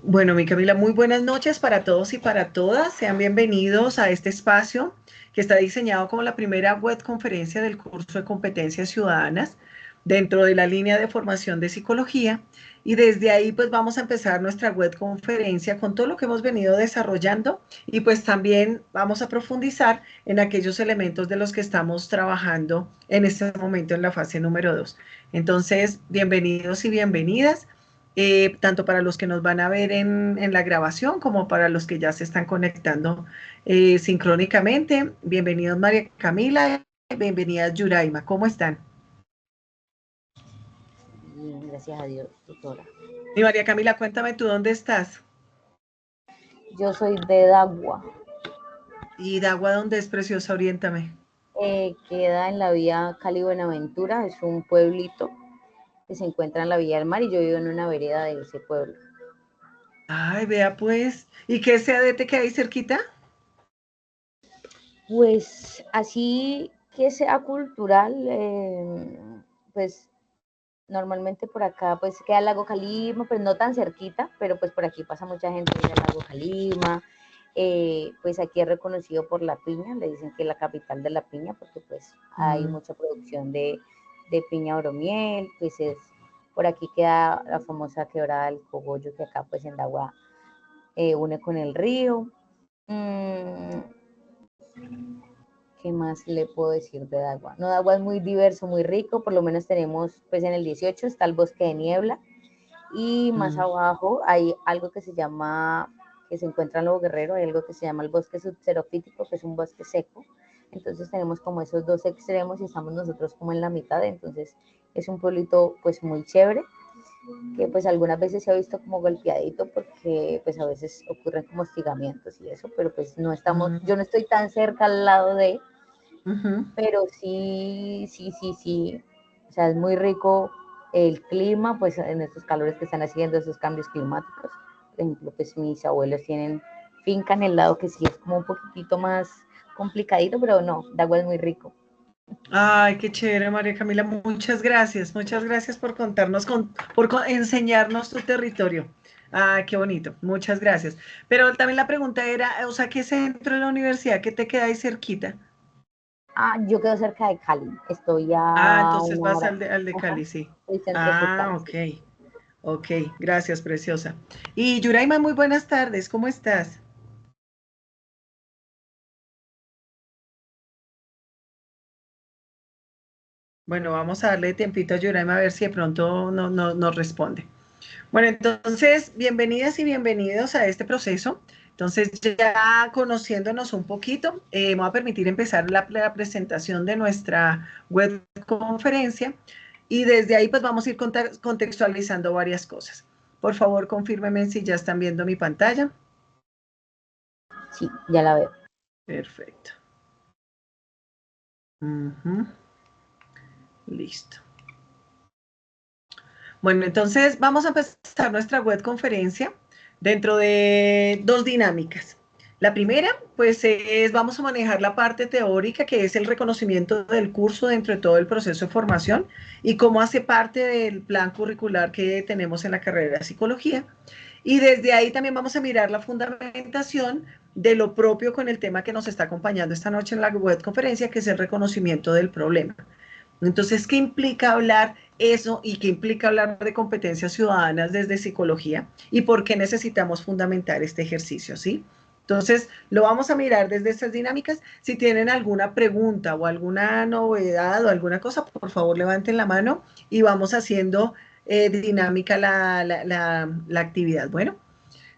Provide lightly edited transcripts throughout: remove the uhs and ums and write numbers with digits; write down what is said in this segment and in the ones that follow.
Bueno, mi Camila, muy buenas noches para todos y para todas. Sean bienvenidos a este espacio que está diseñado como la primera web conferencia del curso de competencias ciudadanas dentro de la línea de formación de psicología. Y desde ahí pues vamos a empezar nuestra web conferencia con todo lo que hemos venido desarrollando y pues también vamos a profundizar en aquellos elementos de los que estamos trabajando en este momento en la fase número 2. Entonces, bienvenidos y bienvenidas tanto para los que nos van a ver en la grabación como para los que ya se están conectando sincrónicamente. Bienvenidos María Camila, bienvenida Yuraima, ¿cómo están? Bien, gracias a Dios, doctora. Y María Camila, cuéntame tú dónde estás. Yo soy de Dagua. ¿Y Dagua dónde es, preciosa? Oriéntame. Queda en la vía Cali-Buenaventura, es un pueblito que se encuentra en la vía del mar y yo vivo en una vereda de ese pueblo. Ay, vea pues. ¿Y qué CADT que hay cerquita? Pues así que sea cultural, pues normalmente por acá pues queda el lago Calima, pues no tan cerquita, pero pues por aquí pasa mucha gente del lago Calima. Pues aquí es reconocido por la piña, le dicen que es la capital de la piña porque pues hay mucha producción de piña oromiel, pues es, por aquí queda la famosa quebrada del Cogollo que acá pues en Dagua une con el río. Mm, ¿Qué más le puedo decir de Dagua? No, Dagua es muy diverso, muy rico, por lo menos tenemos, pues en el 18 está el bosque de niebla y más abajo hay algo que se llama, que se encuentra en Lobo Guerrero, hay algo que se llama el bosque subxerofítico, que es un bosque seco. Entonces tenemos como esos dos extremos y estamos nosotros como en la mitad, entonces es un pueblito pues muy chévere, que pues algunas veces se ha visto como golpeadito porque pues a veces ocurren como hostigamientos y eso, pero pues no estamos, yo no estoy tan cerca al lado de, pero sí, sí, sí, sí, o sea, es muy rico el clima, pues en estos calores que están haciendo, esos cambios climáticos. Por ejemplo, pues mis abuelos tienen finca en el lado que sí es como un poquitito más complicadito, pero no, Dagua es muy rico. Ay, qué chévere, María Camila. Muchas gracias por contarnos, enseñarnos tu territorio. Ah, qué bonito, muchas gracias. Pero también la pregunta era, o sea, ¿qué centro de la universidad que te queda ahí cerquita? Yo quedo cerca de Cali, estoy Ah, a entonces una vas hora, al de ajá, Cali, sí. soy centro Ah, cercano, ok, sí. ok, gracias, preciosa. Y Yuraima, muy buenas tardes, ¿cómo estás? Bueno, vamos a darle tiempito a Yuraima a ver si de pronto nos responde. Bueno, entonces, bienvenidas y bienvenidos a este proceso. Entonces, ya conociéndonos un poquito, me voy a permitir empezar la presentación de nuestra web conferencia y desde ahí pues vamos a ir contextualizando varias cosas. Por favor, confírmenme si ya están viendo mi pantalla. Sí, ya la veo. Perfecto. Ujú. Listo. Bueno, entonces vamos a empezar nuestra web conferencia dentro de dos dinámicas. La primera, pues vamos a manejar la parte teórica, que es el reconocimiento del curso dentro de todo el proceso de formación y cómo hace parte del plan curricular que tenemos en la carrera de psicología. Y desde ahí también vamos a mirar la fundamentación de lo propio con el tema que nos está acompañando esta noche en la web conferencia, que es el reconocimiento del problema. Entonces, ¿qué implica hablar eso y qué implica hablar de competencias ciudadanas desde psicología? ¿Y por qué necesitamos fundamentar este ejercicio? ¿Sí? Entonces, lo vamos a mirar desde estas dinámicas. Si tienen alguna pregunta o alguna novedad o alguna cosa, por favor, levanten la mano y vamos haciendo dinámica la actividad. Bueno,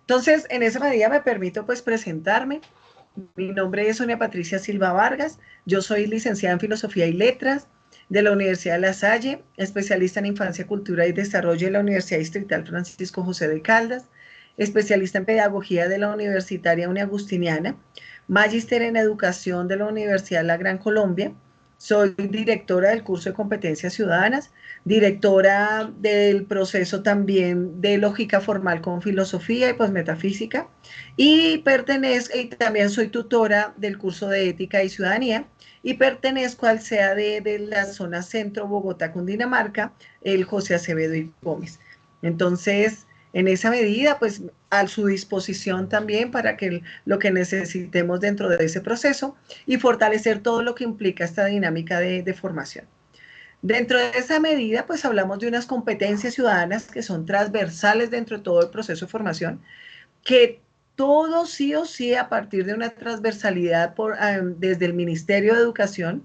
entonces, en esa medida me permito pues presentarme. Mi nombre es Sonia Patricia Silva Vargas. Yo soy licenciada en Filosofía y Letras de la Universidad de La Salle, especialista en Infancia, Cultura y Desarrollo de la Universidad Distrital Francisco José de Caldas, especialista en Pedagogía de la Universitaria Uniagustiniana, magíster en Educación de la Universidad La Gran Colombia. Soy directora del curso de Competencias Ciudadanas, directora del proceso también de Lógica Formal con Filosofía y Postmetafísica, y también soy tutora del curso de Ética y Ciudadanía, y pertenezco al CEA de la zona centro Bogotá, Cundinamarca, el José Acevedo y Gómez. Entonces, en esa medida, pues a su disposición también para que lo que necesitemos dentro de ese proceso y fortalecer todo lo que implica esta dinámica de formación. Dentro de esa medida, pues hablamos de unas competencias ciudadanas que son transversales dentro de todo el proceso de formación, que todo sí o sí a partir de una transversalidad desde el Ministerio de Educación,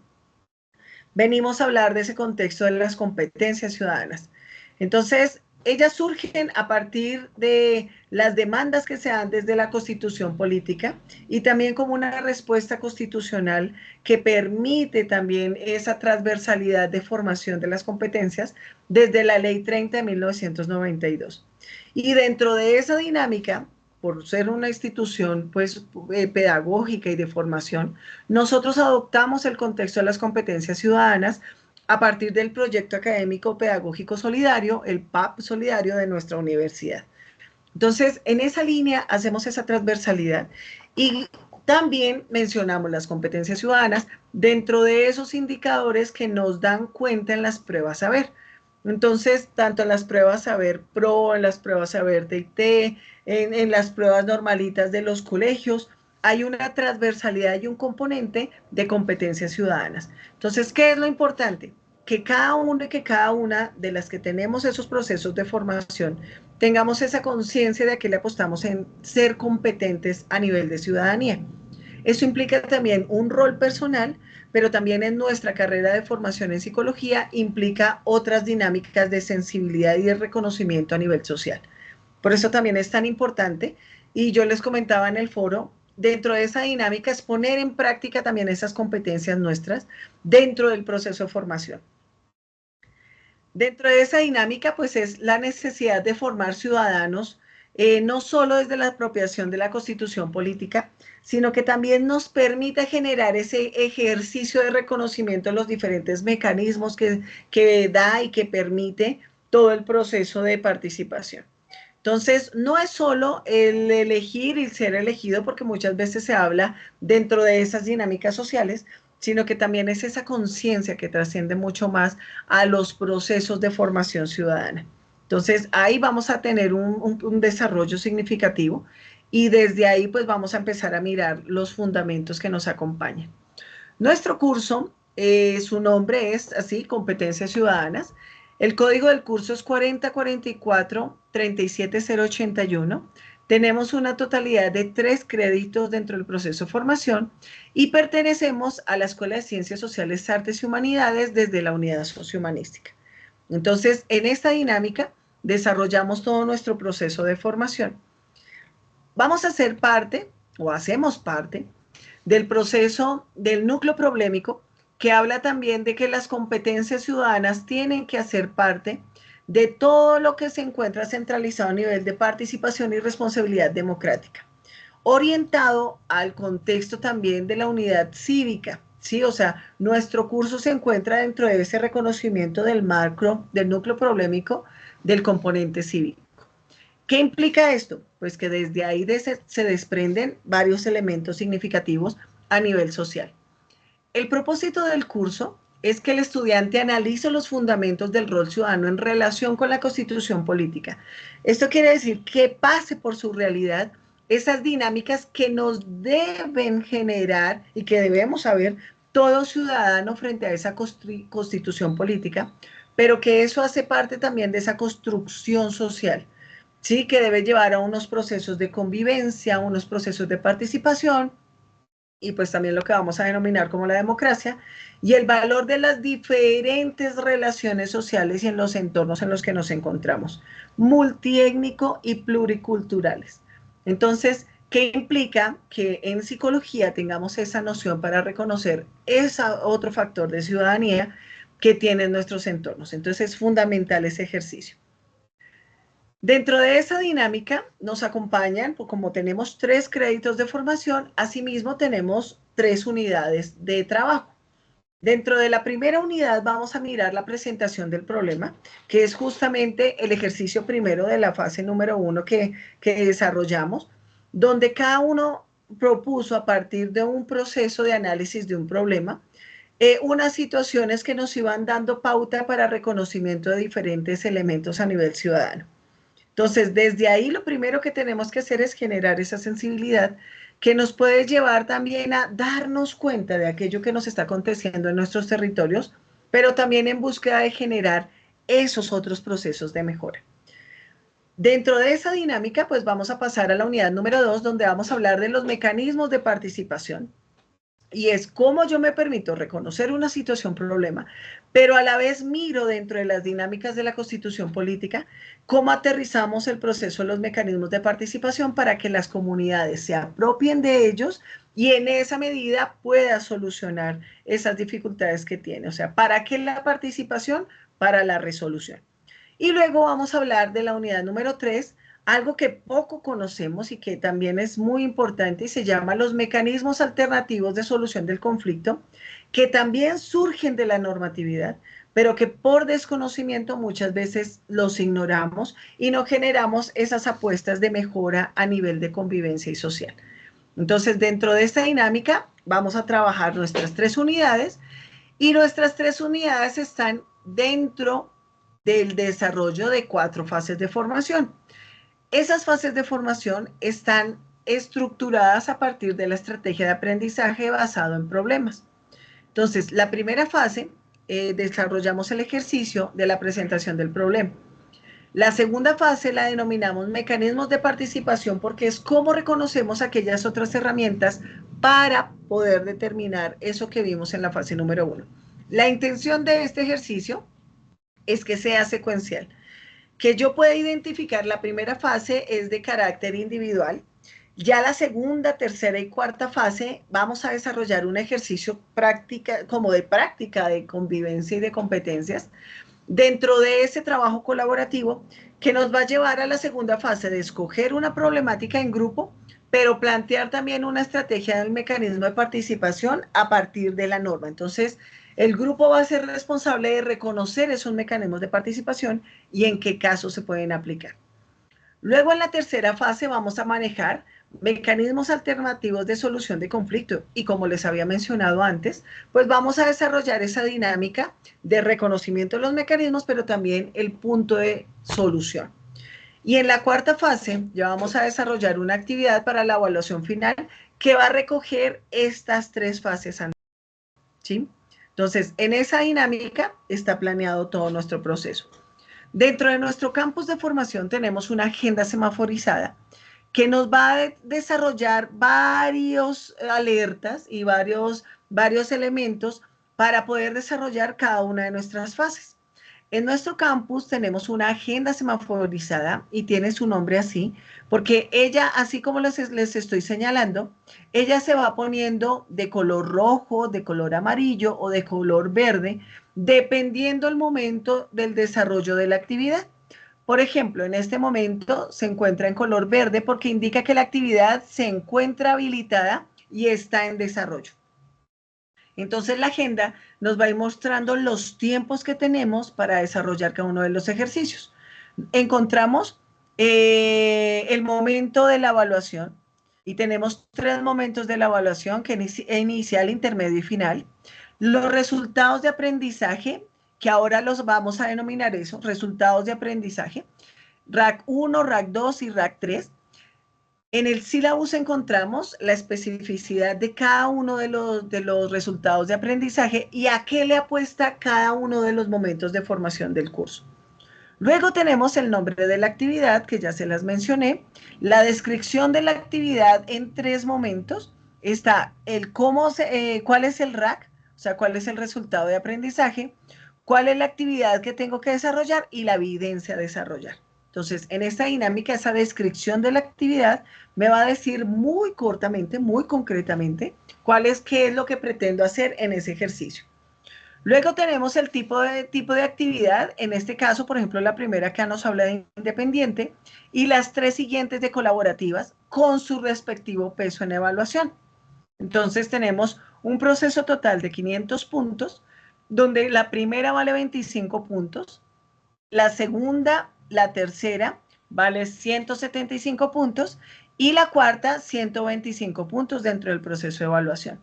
venimos a hablar de ese contexto de las competencias ciudadanas. Entonces, ellas surgen a partir de las demandas que se dan desde la Constitución política y también como una respuesta constitucional que permite también esa transversalidad de formación de las competencias desde la Ley 30 de 1992. Y dentro de esa dinámica, por ser una institución pues pedagógica y de formación, nosotros adoptamos el contexto de las competencias ciudadanas a partir del proyecto académico pedagógico solidario, el PAP solidario de nuestra universidad. Entonces, en esa línea hacemos esa transversalidad y también mencionamos las competencias ciudadanas dentro de esos indicadores que nos dan cuenta en las pruebas saber. Entonces, tanto en las pruebas saber PRO, en las pruebas saber TIT, en las pruebas normalitas de los colegios, hay una transversalidad y un componente de competencias ciudadanas. Entonces, ¿qué es lo importante? Que cada uno y que cada una de las que tenemos esos procesos de formación tengamos esa conciencia de que le apostamos en ser competentes a nivel de ciudadanía. Eso implica también un rol personal, pero también en nuestra carrera de formación en psicología implica otras dinámicas de sensibilidad y de reconocimiento a nivel social. Por eso también es tan importante, y yo les comentaba en el foro, dentro de esa dinámica es poner en práctica también esas competencias nuestras dentro del proceso de formación. Dentro de esa dinámica, pues es la necesidad de formar ciudadanos, no solo desde la apropiación de la constitución política, sino que también nos permite generar ese ejercicio de reconocimiento de los diferentes mecanismos que da y que permite todo el proceso de participación. Entonces, no es solo el elegir y ser elegido, porque muchas veces se habla dentro de esas dinámicas sociales, sino que también es esa conciencia que trasciende mucho más a los procesos de formación ciudadana. Entonces, ahí vamos a tener un desarrollo significativo y desde ahí pues vamos a empezar a mirar los fundamentos que nos acompañan. Nuestro curso, su nombre es así, Competencias Ciudadanas. El código del curso es 4044-37081. Tenemos una totalidad de 3 créditos dentro del proceso de formación y pertenecemos a la Escuela de Ciencias Sociales, Artes y Humanidades desde la unidad sociohumanística. Entonces, en esta dinámica desarrollamos todo nuestro proceso de formación. Vamos a ser parte, o hacemos parte, del proceso del núcleo problemático, que habla también de que las competencias ciudadanas tienen que hacer parte de todo lo que se encuentra centralizado a nivel de participación y responsabilidad democrática, orientado al contexto también de la unidad cívica, ¿sí? O sea, nuestro curso se encuentra dentro de ese reconocimiento del macro, del núcleo problemático, del componente cívico. ¿Qué implica esto? Pues que desde ahí se desprenden varios elementos significativos a nivel social. El propósito del curso es que el estudiante analice los fundamentos del rol ciudadano en relación con la constitución política. Esto quiere decir que pase por su realidad esas dinámicas que nos deben generar y que debemos saber todo ciudadano frente a esa constitución política, pero que eso hace parte también de esa construcción social. Sí, que debe llevar a unos procesos de convivencia, unos procesos de participación y pues también lo que vamos a denominar como la democracia y el valor de las diferentes relaciones sociales y en los entornos en los que nos encontramos, multiétnico y pluriculturales. Entonces, ¿qué implica que en psicología tengamos esa noción para reconocer ese otro factor de ciudadanía que tienen nuestros entornos? Entonces, es fundamental ese ejercicio. Dentro de esa dinámica nos acompañan, pues como tenemos 3 créditos de formación, asimismo tenemos 3 unidades de trabajo. Dentro de la primera unidad vamos a mirar la presentación del problema, que es justamente el ejercicio primero de la fase número 1 que desarrollamos, donde cada uno propuso a partir de un proceso de análisis de un problema, unas situaciones que nos iban dando pauta para reconocimiento de diferentes elementos a nivel ciudadano. Entonces, desde ahí lo primero que tenemos que hacer es generar esa sensibilidad que nos puede llevar también a darnos cuenta de aquello que nos está aconteciendo en nuestros territorios, pero también en búsqueda de generar esos otros procesos de mejora. Dentro de esa dinámica, pues vamos a pasar a la unidad número 2, donde vamos a hablar de los mecanismos de participación. Y es cómo yo me permito reconocer una situación problema, pero a la vez miro dentro de las dinámicas de la constitución política cómo aterrizamos el proceso de los mecanismos de participación para que las comunidades se apropien de ellos y en esa medida pueda solucionar esas dificultades que tiene. O sea, ¿para qué la participación? Para la resolución. Y luego vamos a hablar de la unidad número 3, algo que poco conocemos y que también es muy importante y se llama los mecanismos alternativos de solución del conflicto, que también surgen de la normatividad, pero que por desconocimiento muchas veces los ignoramos y no generamos esas apuestas de mejora a nivel de convivencia y social. Entonces, dentro de esta dinámica vamos a trabajar nuestras 3 unidades y nuestras 3 unidades están dentro del desarrollo de 4 fases de formación. Esas fases de formación están estructuradas a partir de la estrategia de aprendizaje basado en problemas. Entonces, la primera fase, desarrollamos el ejercicio de la presentación del problema. La segunda fase la denominamos mecanismos de participación porque es cómo reconocemos aquellas otras herramientas para poder determinar eso que vimos en la fase número 1. La intención de este ejercicio es que sea secuencial, que yo pueda identificar la primera fase es de carácter individual, ya la segunda, tercera y cuarta fase vamos a desarrollar un ejercicio práctica, como de práctica de convivencia y de competencias dentro de ese trabajo colaborativo que nos va a llevar a la segunda fase de escoger una problemática en grupo, pero plantear también una estrategia del mecanismo de participación a partir de la norma. Entonces, el grupo va a ser responsable de reconocer esos mecanismos de participación y en qué casos se pueden aplicar. Luego, en la tercera fase, vamos a manejar mecanismos alternativos de solución de conflicto. Y como les había mencionado antes, pues vamos a desarrollar esa dinámica de reconocimiento de los mecanismos, pero también el punto de solución. Y en la cuarta fase, ya vamos a desarrollar una actividad para la evaluación final que va a recoger estas 3 fases. ¿Sí? Entonces, en esa dinámica está planeado todo nuestro proceso. Dentro de nuestro campus de formación tenemos una agenda semaforizada que nos va a desarrollar varios alertas y varios elementos para poder desarrollar cada una de nuestras fases. En nuestro campus tenemos una agenda semaforizada y tiene su nombre así, porque ella, así como les estoy señalando, ella se va poniendo de color rojo, de color amarillo o de color verde, dependiendo el momento del desarrollo de la actividad. Por ejemplo, en este momento se encuentra en color verde porque indica que la actividad se encuentra habilitada y está en desarrollo. Entonces la agenda nos va a ir mostrando los tiempos que tenemos para desarrollar cada uno de los ejercicios. Encontramos el momento de la evaluación y tenemos 3 momentos de la evaluación, que es inicial, intermedio y final. Los resultados de aprendizaje, que ahora los vamos a denominar eso, resultados de aprendizaje, RAC 1, RAC 2 y RAC 3. En el sílabus encontramos la especificidad de cada uno de los resultados de aprendizaje y a qué le apuesta cada uno de los momentos de formación del curso. Luego tenemos el nombre de la actividad, que ya se las mencioné, la descripción de la actividad en 3 momentos. Está el cuál es el RAC, o sea, cuál es el resultado de aprendizaje, cuál es la actividad que tengo que desarrollar y la evidencia a desarrollar. Entonces, en esta dinámica, esa descripción de la actividad me va a decir muy cortamente, muy concretamente, qué es lo que pretendo hacer en ese ejercicio. Luego tenemos el tipo de actividad, en este caso, por ejemplo, la primera que nos habla de independiente y las 3 siguientes de colaborativas con su respectivo peso en evaluación. Entonces tenemos un proceso total de 500 puntos, donde la primera vale 25 puntos, la segunda, la tercera, vale 175 puntos y la cuarta, 125 puntos dentro del proceso de evaluación.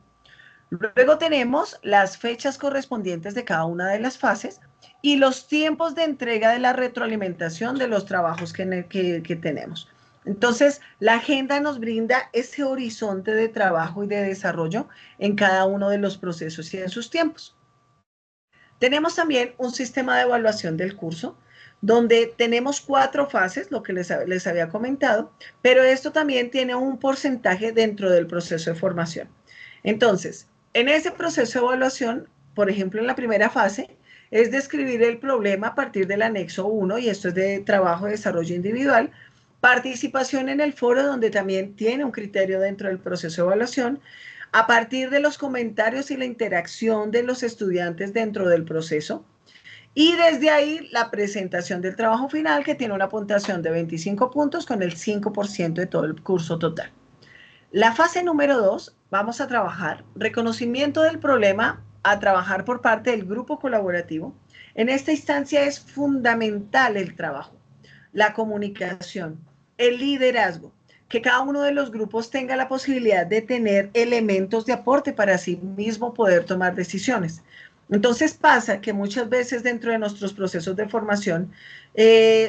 Luego tenemos las fechas correspondientes de cada una de las fases y los tiempos de entrega de la retroalimentación de los trabajos que tenemos. Entonces, la agenda nos brinda ese horizonte de trabajo y de desarrollo en cada uno de los procesos y en sus tiempos. Tenemos también un sistema de evaluación del curso, donde tenemos 4 fases, lo que les había comentado, pero esto también tiene un porcentaje dentro del proceso de formación. Entonces, en ese proceso de evaluación, por ejemplo, en la primera fase, es describir el problema a partir del anexo 1, y esto es de trabajo de desarrollo individual, participación en el foro, donde también tiene un criterio dentro del proceso de evaluación, a partir de los comentarios y la interacción de los estudiantes dentro del proceso, y desde ahí la presentación del trabajo final, que tiene una puntuación de 25 puntos con el 5% de todo el curso total. La fase número 2, vamos a trabajar reconocimiento del problema, a trabajar por parte del grupo colaborativo. En esta instancia es fundamental el trabajo, la comunicación, el liderazgo, que cada uno de los grupos tenga la posibilidad de tener elementos de aporte para sí mismo poder tomar decisiones. Entonces pasa que muchas veces dentro de nuestros procesos de formación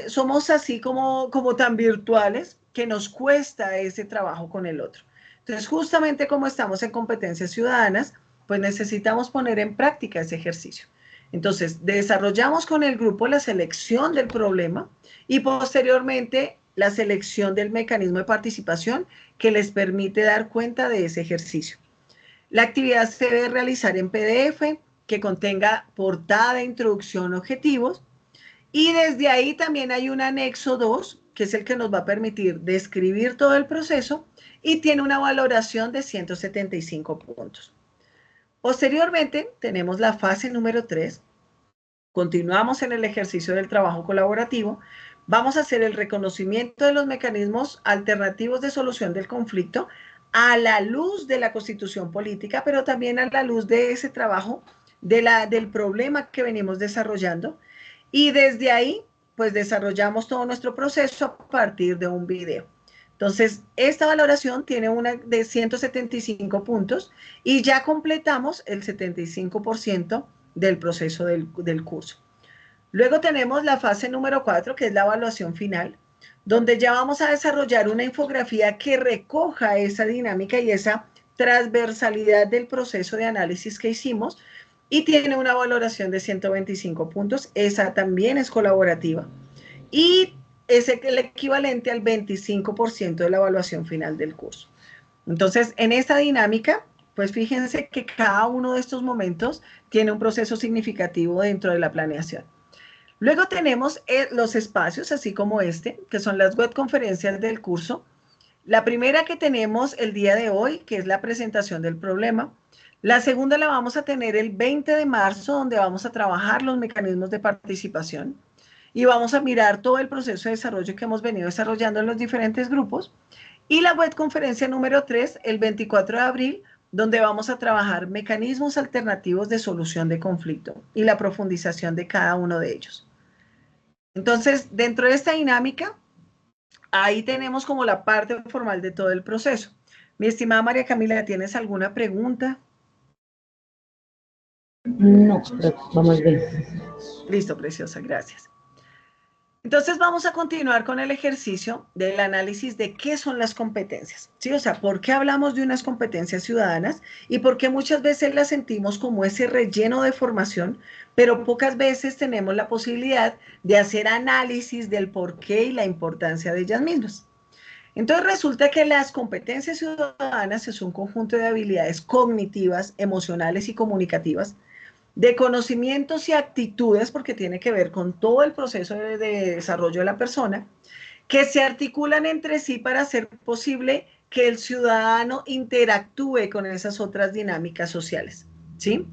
somos así como tan virtuales que nos cuesta ese trabajo con el otro. Entonces, justamente como estamos en competencias ciudadanas, pues necesitamos poner en práctica ese ejercicio. Entonces, desarrollamos con el grupo la selección del problema y posteriormente la selección del mecanismo de participación que les permite dar cuenta de ese ejercicio. La actividad se debe realizar en PDF, que contenga portada, introducción, objetivos, y desde ahí también hay un anexo 2, que es el que nos va a permitir describir todo el proceso y tiene una valoración de 175 puntos. Posteriormente tenemos la fase número 3. Continuamos en el ejercicio del trabajo colaborativo. Vamos a hacer el reconocimiento de los mecanismos alternativos de solución del conflicto a la luz de la Constitución política, pero también a la luz de ese trabajo del problema que venimos desarrollando. Y desde ahí, pues desarrollamos todo nuestro proceso a partir de un video. Entonces, esta valoración tiene una de 175 puntos y ya completamos el 75% del proceso del curso. Luego tenemos la fase número 4, que es la evaluación final, donde ya vamos a desarrollar una infografía que recoja esa dinámica y esa transversalidad del proceso de análisis que hicimos, y tiene una valoración de 125 puntos. Esa también es colaborativa y es el equivalente al 25% de la evaluación final del curso. Entonces, en esta dinámica, pues fíjense que cada uno de estos momentos tiene un proceso significativo dentro de la planeación. Luego tenemos los espacios, así como este, que son las webconferencias del curso. La primera que tenemos el día de hoy, que es la presentación del problema. La segunda la vamos a tener el 20 de marzo, donde vamos a trabajar los mecanismos de participación y vamos a mirar todo el proceso de desarrollo que hemos venido desarrollando en los diferentes grupos. Y la webconferencia número 3, el 24 de abril, donde vamos a trabajar mecanismos alternativos de solución de conflicto y la profundización de cada uno de ellos. Entonces, dentro de esta dinámica, ahí tenemos como la parte formal de todo el proceso. Mi estimada María Camila, ¿tienes alguna pregunta? No, pero vamos bien. Listo, preciosa, gracias. Entonces vamos a continuar con el ejercicio del análisis de qué son las competencias, ¿sí? O sea, ¿por qué hablamos de unas competencias ciudadanas y por qué muchas veces las sentimos como ese relleno de formación, pero pocas veces tenemos la posibilidad de hacer análisis del por qué y la importancia de ellas mismas? Entonces resulta que las competencias ciudadanas es un conjunto de habilidades cognitivas, emocionales y comunicativas, de conocimientos y actitudes, porque tiene que ver con todo el proceso de desarrollo de la persona, que se articulan entre sí para hacer posible que el ciudadano interactúe con esas otras dinámicas sociales, ¿sí?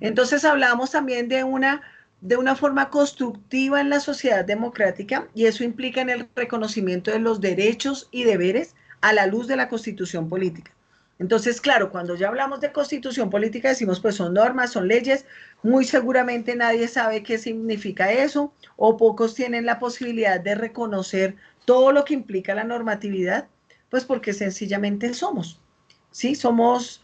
Entonces hablamos también de una forma constructiva en la sociedad democrática, y eso implica en el reconocimiento de los derechos y deberes a la luz de la Constitución política. Entonces, claro, cuando ya hablamos de Constitución política decimos, pues son normas, son leyes, muy seguramente nadie sabe qué significa eso, o pocos tienen la posibilidad de reconocer todo lo que implica la normatividad, pues porque sencillamente somos, ¿sí? Somos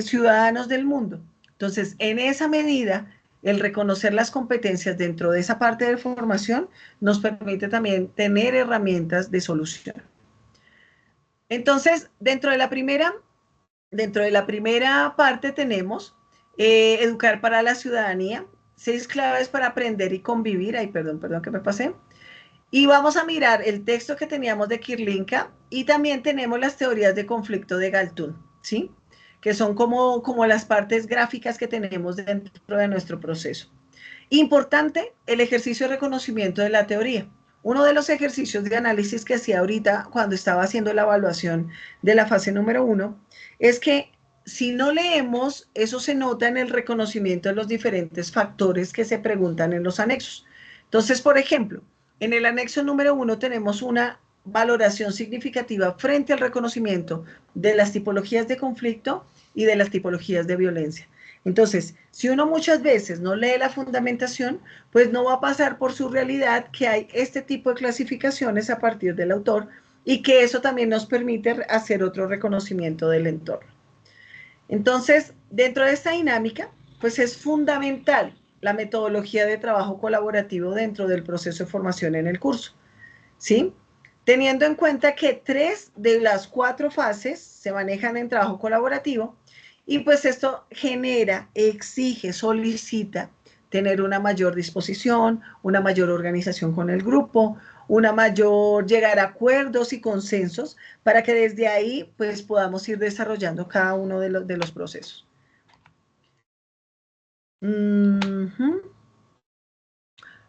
ciudadanos del mundo. Entonces, en esa medida, el reconocer las competencias dentro de esa parte de formación nos permite también tener herramientas de solución. Entonces, dentro de la primera parte tenemos educar para la ciudadanía, 6 claves para aprender y convivir. Ay, perdón que me pasé. Y vamos a mirar el texto que teníamos de Kierlinka y también tenemos las teorías de conflicto de Galtung, ¿sí? Que son como las partes gráficas que tenemos dentro de nuestro proceso. Importante, el ejercicio de reconocimiento de la teoría. Uno de los ejercicios de análisis que hacía ahorita cuando estaba haciendo la evaluación de la fase número 1 es que si no leemos, eso se nota en el reconocimiento de los diferentes factores que se preguntan en los anexos. Entonces, por ejemplo, en el anexo número 1 tenemos una valoración significativa frente al reconocimiento de las tipologías de conflicto y de las tipologías de violencia. Entonces, si uno muchas veces no lee la fundamentación, pues no va a pasar por su realidad que hay este tipo de clasificaciones a partir del autor y que eso también nos permite hacer otro reconocimiento del entorno. Entonces, dentro de esta dinámica, pues es fundamental la metodología de trabajo colaborativo dentro del proceso de formación en el curso, ¿sí? Teniendo en cuenta que 3 de las 4 fases se manejan en trabajo colaborativo y pues esto genera, exige, solicita tener una mayor disposición, una mayor organización con el grupo, una mayor llegar a acuerdos y consensos para que desde ahí pues podamos ir desarrollando cada uno de los procesos.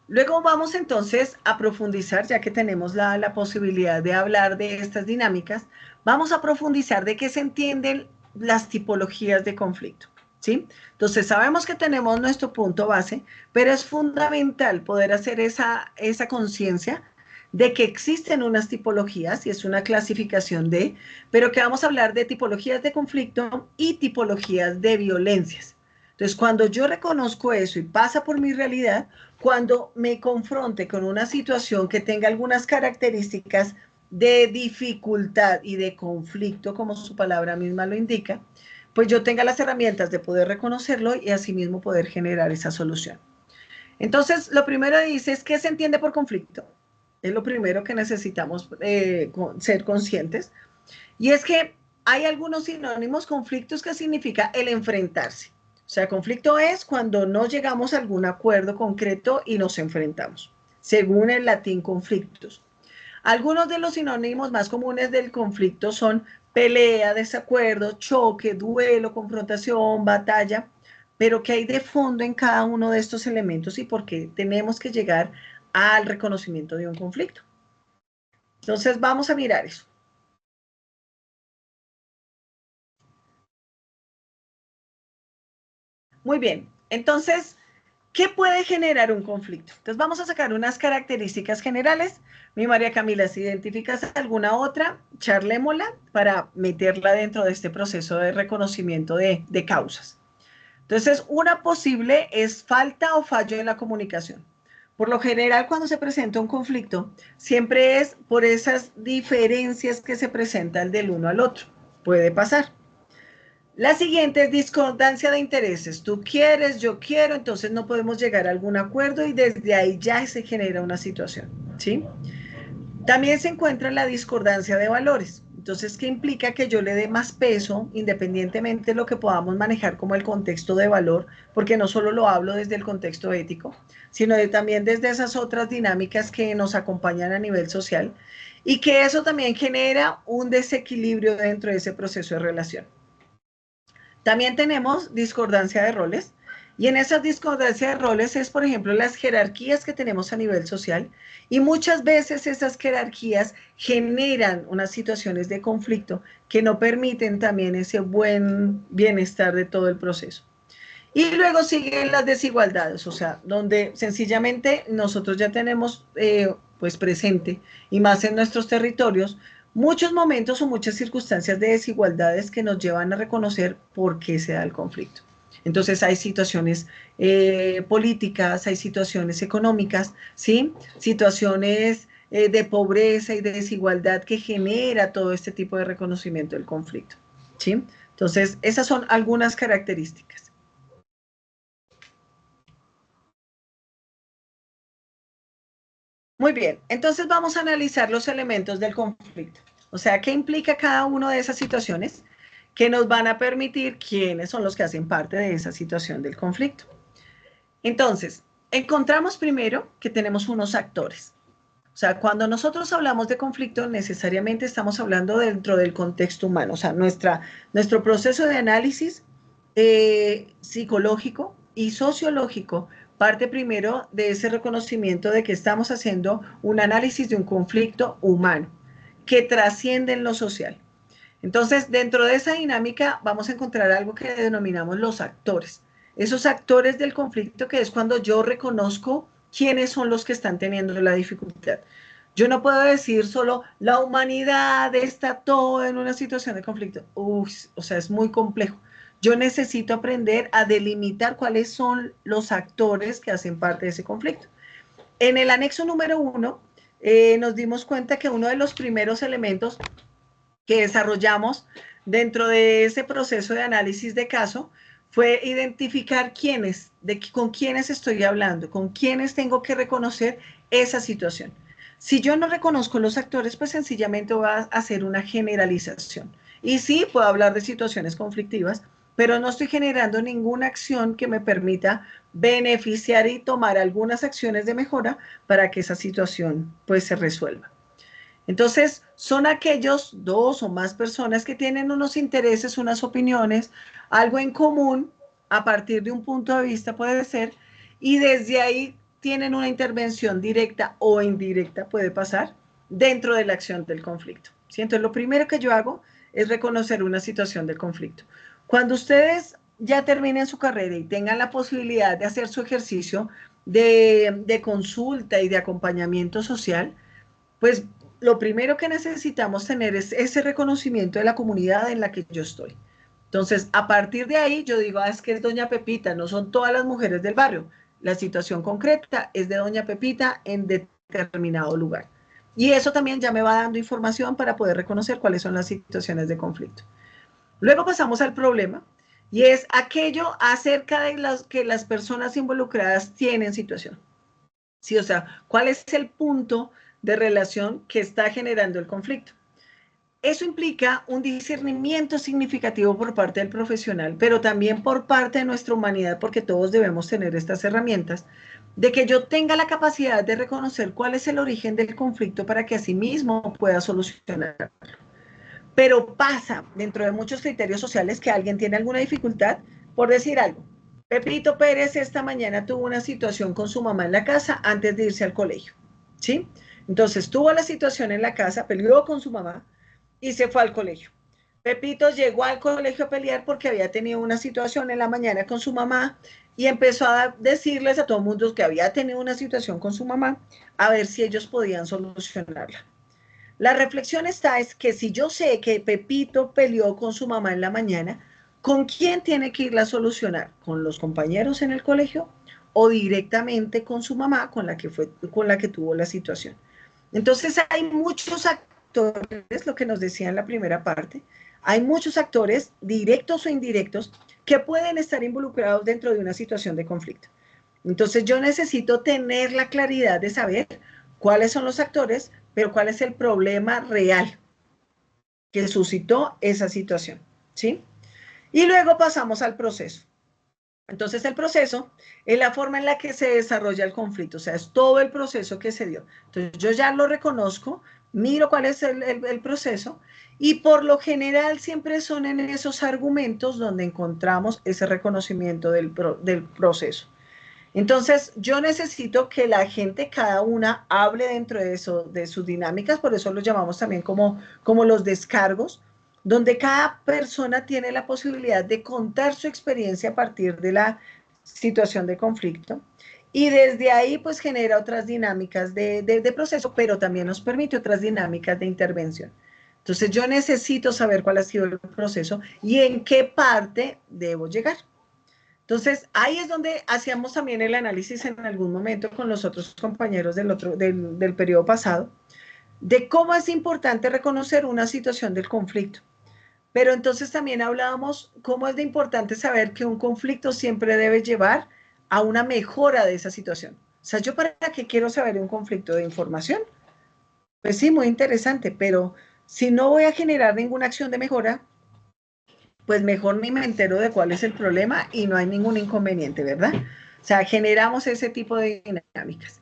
Luego vamos entonces a profundizar, ya que tenemos la posibilidad de hablar de estas dinámicas, vamos a profundizar de qué se entienden las tipologías de conflicto, ¿sí? Entonces sabemos que tenemos nuestro punto base, pero es fundamental poder hacer esa conciencia de que existen unas tipologías, y es una clasificación de, pero que vamos a hablar de tipologías de conflicto y tipologías de violencias. Entonces, cuando yo reconozco eso y pasa por mi realidad, cuando me confronte con una situación que tenga algunas características de dificultad y de conflicto, como su palabra misma lo indica, pues yo tenga las herramientas de poder reconocerlo y asimismo poder generar esa solución. Entonces, lo primero dice es ¿qué se entiende por conflicto? Es lo primero que necesitamos ser conscientes. Y es que hay algunos sinónimos, conflictos, que significa el enfrentarse. O sea, conflicto es cuando no llegamos a algún acuerdo concreto y nos enfrentamos, según el latín conflictos. Algunos de los sinónimos más comunes del conflicto son pelea, desacuerdo, choque, duelo, confrontación, batalla, pero ¿qué hay de fondo en cada uno de estos elementos y por qué tenemos que llegar al reconocimiento de un conflicto? Entonces vamos a mirar eso. Muy bien, entonces, ¿qué puede generar un conflicto? Entonces vamos a sacar unas características generales. Mi María Camila, si identificas alguna otra, charlémosla para meterla dentro de este proceso de reconocimiento de causas. Entonces, una posible es falta o fallo en la comunicación. Por lo general, cuando se presenta un conflicto, siempre es por esas diferencias que se presentan del uno al otro. Puede pasar. La siguiente es discordancia de intereses. Tú quieres, yo quiero, entonces no podemos llegar a algún acuerdo y desde ahí ya se genera una situación, ¿sí? También se encuentra la discordancia de valores. Entonces, ¿qué implica que yo le dé más peso, independientemente de lo que podamos manejar como el contexto de valor? Porque no solo lo hablo desde el contexto ético, sino también desde esas otras dinámicas que nos acompañan a nivel social y que eso también genera un desequilibrio dentro de ese proceso de relación. También tenemos discordancia de roles, y en esa discordancia de roles es, por ejemplo, las jerarquías que tenemos a nivel social, y muchas veces esas jerarquías generan unas situaciones de conflicto que no permiten también ese buen bienestar de todo el proceso. Y luego siguen las desigualdades, o sea, donde sencillamente nosotros ya tenemos pues presente, y más en nuestros territorios, muchos momentos o muchas circunstancias de desigualdades que nos llevan a reconocer por qué se da el conflicto. Entonces hay situaciones políticas, hay situaciones económicas, ¿sí? Situaciones de pobreza y de desigualdad que genera todo este tipo de reconocimiento del conflicto, ¿sí? Entonces, esas son algunas características. Muy bien, entonces vamos a analizar los elementos del conflicto. O sea, ¿qué implica cada una de esas situaciones que nos van a permitir quiénes son los que hacen parte de esa situación del conflicto? Entonces, encontramos primero que tenemos unos actores. O sea, cuando nosotros hablamos de conflicto, necesariamente estamos hablando dentro del contexto humano. O sea, nuestro proceso de análisis psicológico y sociológico parte primero de ese reconocimiento de que estamos haciendo un análisis de un conflicto humano que trasciende en lo social. Entonces, dentro de esa dinámica vamos a encontrar algo que denominamos los actores. Esos actores del conflicto, que es cuando yo reconozco quiénes son los que están teniendo la dificultad. Yo no puedo decir solo la humanidad está toda en una situación de conflicto. O sea, es muy complejo. Yo necesito aprender a delimitar cuáles son los actores que hacen parte de ese conflicto. En el anexo número 1, nos dimos cuenta que uno de los primeros elementos que desarrollamos dentro de ese proceso de análisis de caso fue identificar con quiénes estoy hablando, con quiénes tengo que reconocer esa situación. Si yo no reconozco los actores, pues sencillamente voy a hacer una generalización. Y sí, puedo hablar de situaciones conflictivas, pero no estoy generando ninguna acción que me permita beneficiar y tomar algunas acciones de mejora para que esa situación pues se resuelva. Entonces, son aquellos dos o más personas que tienen unos intereses, unas opiniones, algo en común a partir de un punto de vista puede ser, y desde ahí tienen una intervención directa o indirecta, puede pasar, dentro de la acción del conflicto. ¿Sí? Entonces, lo primero que yo hago es reconocer una situación del conflicto. Cuando ustedes ya terminen su carrera y tengan la posibilidad de hacer su ejercicio de consulta y de acompañamiento social, pues lo primero que necesitamos tener es ese reconocimiento de la comunidad en la que yo estoy. Entonces, a partir de ahí, yo digo, es que es doña Pepita, no son todas las mujeres del barrio. La situación concreta es de doña Pepita en determinado lugar. Y eso también ya me va dando información para poder reconocer cuáles son las situaciones de conflicto. Luego pasamos al problema, y es aquello acerca de las que las personas involucradas tienen situación. Sí, o sea, ¿cuál es el punto de relación que está generando el conflicto? Eso implica un discernimiento significativo por parte del profesional, pero también por parte de nuestra humanidad, porque todos debemos tener estas herramientas, de que yo tenga la capacidad de reconocer cuál es el origen del conflicto para que asimismo pueda solucionar. Pero pasa dentro de muchos criterios sociales que alguien tiene alguna dificultad por decir algo. Pepito Pérez esta mañana tuvo una situación con su mamá en la casa antes de irse al colegio, ¿sí? Entonces tuvo la situación en la casa, peleó con su mamá y se fue al colegio. Pepito llegó al colegio a pelear porque había tenido una situación en la mañana con su mamá y empezó a decirles a todo el mundo que había tenido una situación con su mamá a ver si ellos podían solucionarla. La reflexión está es que si yo sé que Pepito peleó con su mamá en la mañana, ¿con quién tiene que irla a solucionar? ¿Con los compañeros en el colegio o directamente con su mamá con la que tuvo la situación? Entonces hay muchos actores, lo que nos decía en la primera parte, hay muchos actores directos o indirectos que pueden estar involucrados dentro de una situación de conflicto. Entonces yo necesito tener la claridad de saber cuáles son los actores, pero cuál es el problema real que suscitó esa situación, ¿sí? Y luego pasamos al proceso. Entonces el proceso es la forma en la que se desarrolla el conflicto, o sea, es todo el proceso que se dio. Entonces yo ya lo reconozco, miro cuál es el proceso y por lo general siempre son en esos argumentos donde encontramos ese reconocimiento del proceso. Entonces, yo necesito que la gente, cada una, hable dentro de eso, de sus dinámicas, por eso los llamamos también como los descargos, donde cada persona tiene la posibilidad de contar su experiencia a partir de la situación de conflicto. Y desde ahí, pues genera otras dinámicas de proceso, pero también nos permite otras dinámicas de intervención. Entonces, yo necesito saber cuál ha sido el proceso y en qué parte debo llegar. Entonces, ahí es donde hacíamos también el análisis en algún momento con los otros compañeros del periodo pasado, de cómo es importante reconocer una situación del conflicto. Pero entonces también hablábamos cómo es de importante saber que un conflicto siempre debe llevar a una mejora de esa situación. O sea, ¿yo para qué quiero saber un conflicto de información? Pues sí, muy interesante, pero si no voy a generar ninguna acción de mejora, pues mejor ni me entero de cuál es el problema y no hay ningún inconveniente, ¿verdad? O sea, generamos ese tipo de dinámicas.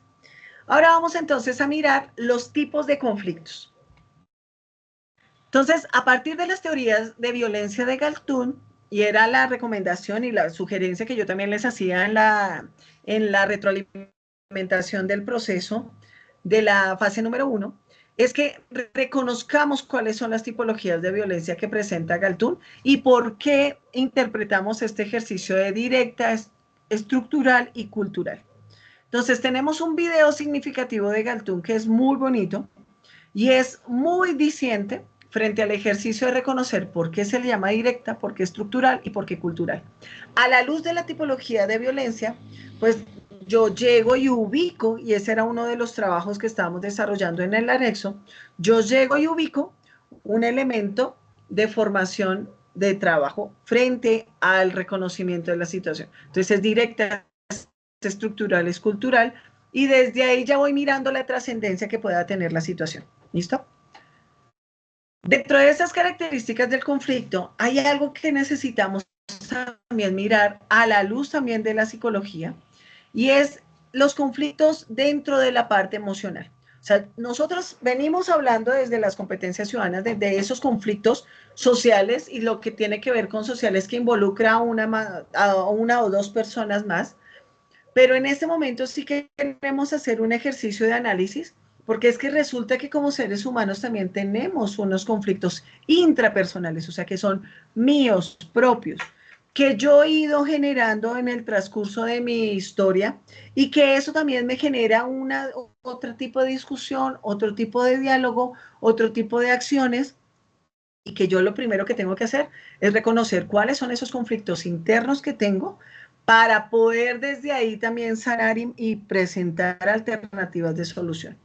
Ahora vamos entonces a mirar los tipos de conflictos. Entonces, a partir de las teorías de violencia de Galtung, y era la recomendación y la sugerencia que yo también les hacía en la retroalimentación del proceso de la fase número 1, es que reconozcamos cuáles son las tipologías de violencia que presenta Galtung y por qué interpretamos este ejercicio de directa, estructural y cultural. Entonces, tenemos un video significativo de Galtung que es muy bonito y es muy diciente frente al ejercicio de reconocer por qué se le llama directa, por qué estructural y por qué cultural. A la luz de la tipología de violencia, pues yo llego y ubico, y ese era uno de los trabajos que estábamos desarrollando en el anexo, yo llego y ubico un elemento de formación de trabajo frente al reconocimiento de la situación. Entonces es directa, es estructural, es cultural, y desde ahí ya voy mirando la trascendencia que pueda tener la situación. ¿Listo? Dentro de esas características del conflicto, hay algo que necesitamos también mirar a la luz también de la psicología, y es los conflictos dentro de la parte emocional. O sea, nosotros venimos hablando desde las competencias ciudadanas de esos conflictos sociales y lo que tiene que ver con sociales que involucra a una o dos personas más, pero en este momento sí que queremos hacer un ejercicio de análisis, porque es que resulta que como seres humanos también tenemos unos conflictos intrapersonales, o sea, que son míos, propios, que yo he ido generando en el transcurso de mi historia y que eso también me genera otro tipo de discusión, otro tipo de diálogo, otro tipo de acciones, y que yo lo primero que tengo que hacer es reconocer cuáles son esos conflictos internos que tengo para poder desde ahí también sanar y presentar alternativas de solución.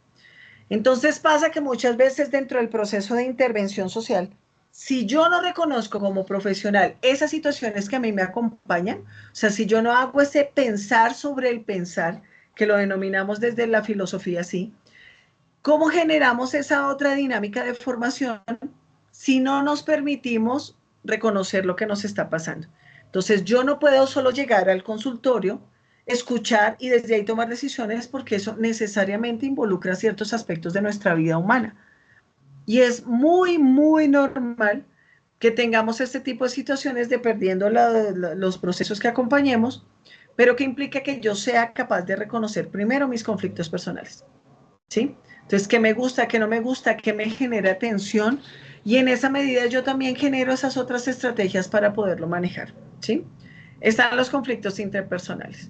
Entonces pasa que muchas veces dentro del proceso de intervención social, si yo no reconozco como profesional esas situaciones que a mí me acompañan, o sea, si yo no hago ese pensar sobre el pensar, que lo denominamos desde la filosofía así, ¿cómo generamos esa otra dinámica de formación si no nos permitimos reconocer lo que nos está pasando? Entonces, yo no puedo solo llegar al consultorio, escuchar y desde ahí tomar decisiones porque eso necesariamente involucra ciertos aspectos de nuestra vida humana. Y es muy, muy normal que tengamos este tipo de situaciones de perdiendo los procesos que acompañemos, pero que implica que yo sea capaz de reconocer primero mis conflictos personales. ¿Sí? Entonces, ¿qué me gusta, qué no me gusta, qué me genera tensión? Y en esa medida yo también genero esas otras estrategias para poderlo manejar, ¿sí? Están los conflictos interpersonales.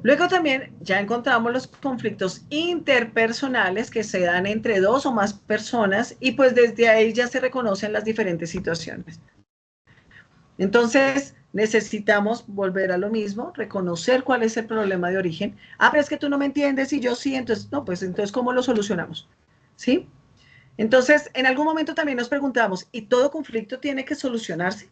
Luego también ya encontramos los conflictos interpersonales que se dan entre dos o más personas y pues desde ahí ya se reconocen las diferentes situaciones. Entonces, necesitamos volver a lo mismo, reconocer cuál es el problema de origen. Ah, pero es que tú no me entiendes y yo sí, entonces, no, pues entonces, ¿cómo lo solucionamos? ¿Sí? Entonces, en algún momento también nos preguntamos, ¿y todo conflicto tiene que solucionarse?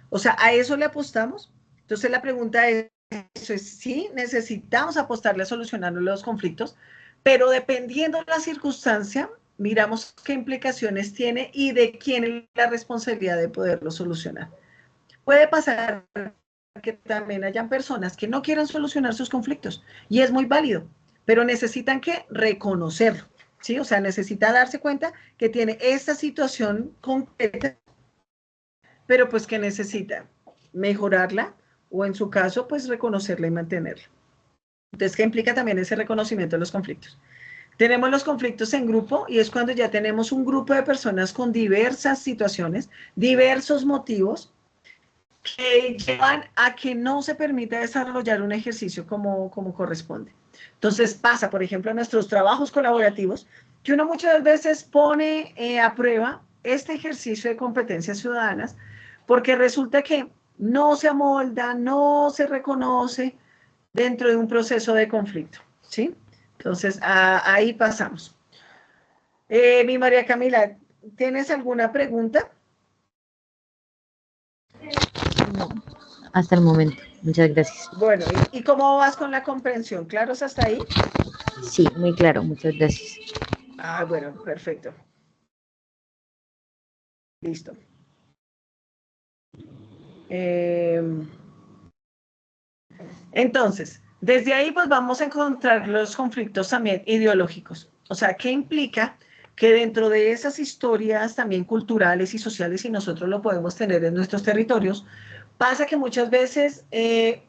O sea, ¿a eso le apostamos? Entonces, la pregunta es, eso es, sí, necesitamos apostarle a solucionar los conflictos, pero dependiendo de la circunstancia, miramos qué implicaciones tiene y de quién es la responsabilidad de poderlo solucionar. Puede pasar que también hayan personas que no quieran solucionar sus conflictos y es muy válido, pero necesitan que reconocerlo, ¿sí? O sea, necesita darse cuenta que tiene esta situación concreta, pero pues que necesita mejorarla o en su caso, pues reconocerla y mantenerla. Entonces, ¿qué implica también ese reconocimiento de los conflictos? Tenemos los conflictos en grupo y es cuando ya tenemos un grupo de personas con diversas situaciones, diversos motivos, que llevan a que no se permita desarrollar un ejercicio como corresponde. Entonces pasa, por ejemplo, en nuestros trabajos colaborativos, que uno muchas veces pone a prueba este ejercicio de competencias ciudadanas, porque resulta que no se amolda, no se reconoce dentro de un proceso de conflicto, ¿sí? Entonces, ahí pasamos. Mi María Camila, ¿tienes alguna pregunta? No, hasta el momento. Muchas gracias. Bueno, ¿y cómo vas con la comprensión? ¿Claros hasta ahí? Sí, muy claro, muchas gracias. Ah, bueno, perfecto. Listo. Eh, entonces, desde ahí pues vamos a encontrar los conflictos también ideológicos. O sea, ¿qué implica? Que dentro de esas historias también culturales y sociales, y nosotros lo podemos tener en nuestros territorios, pasa que muchas veces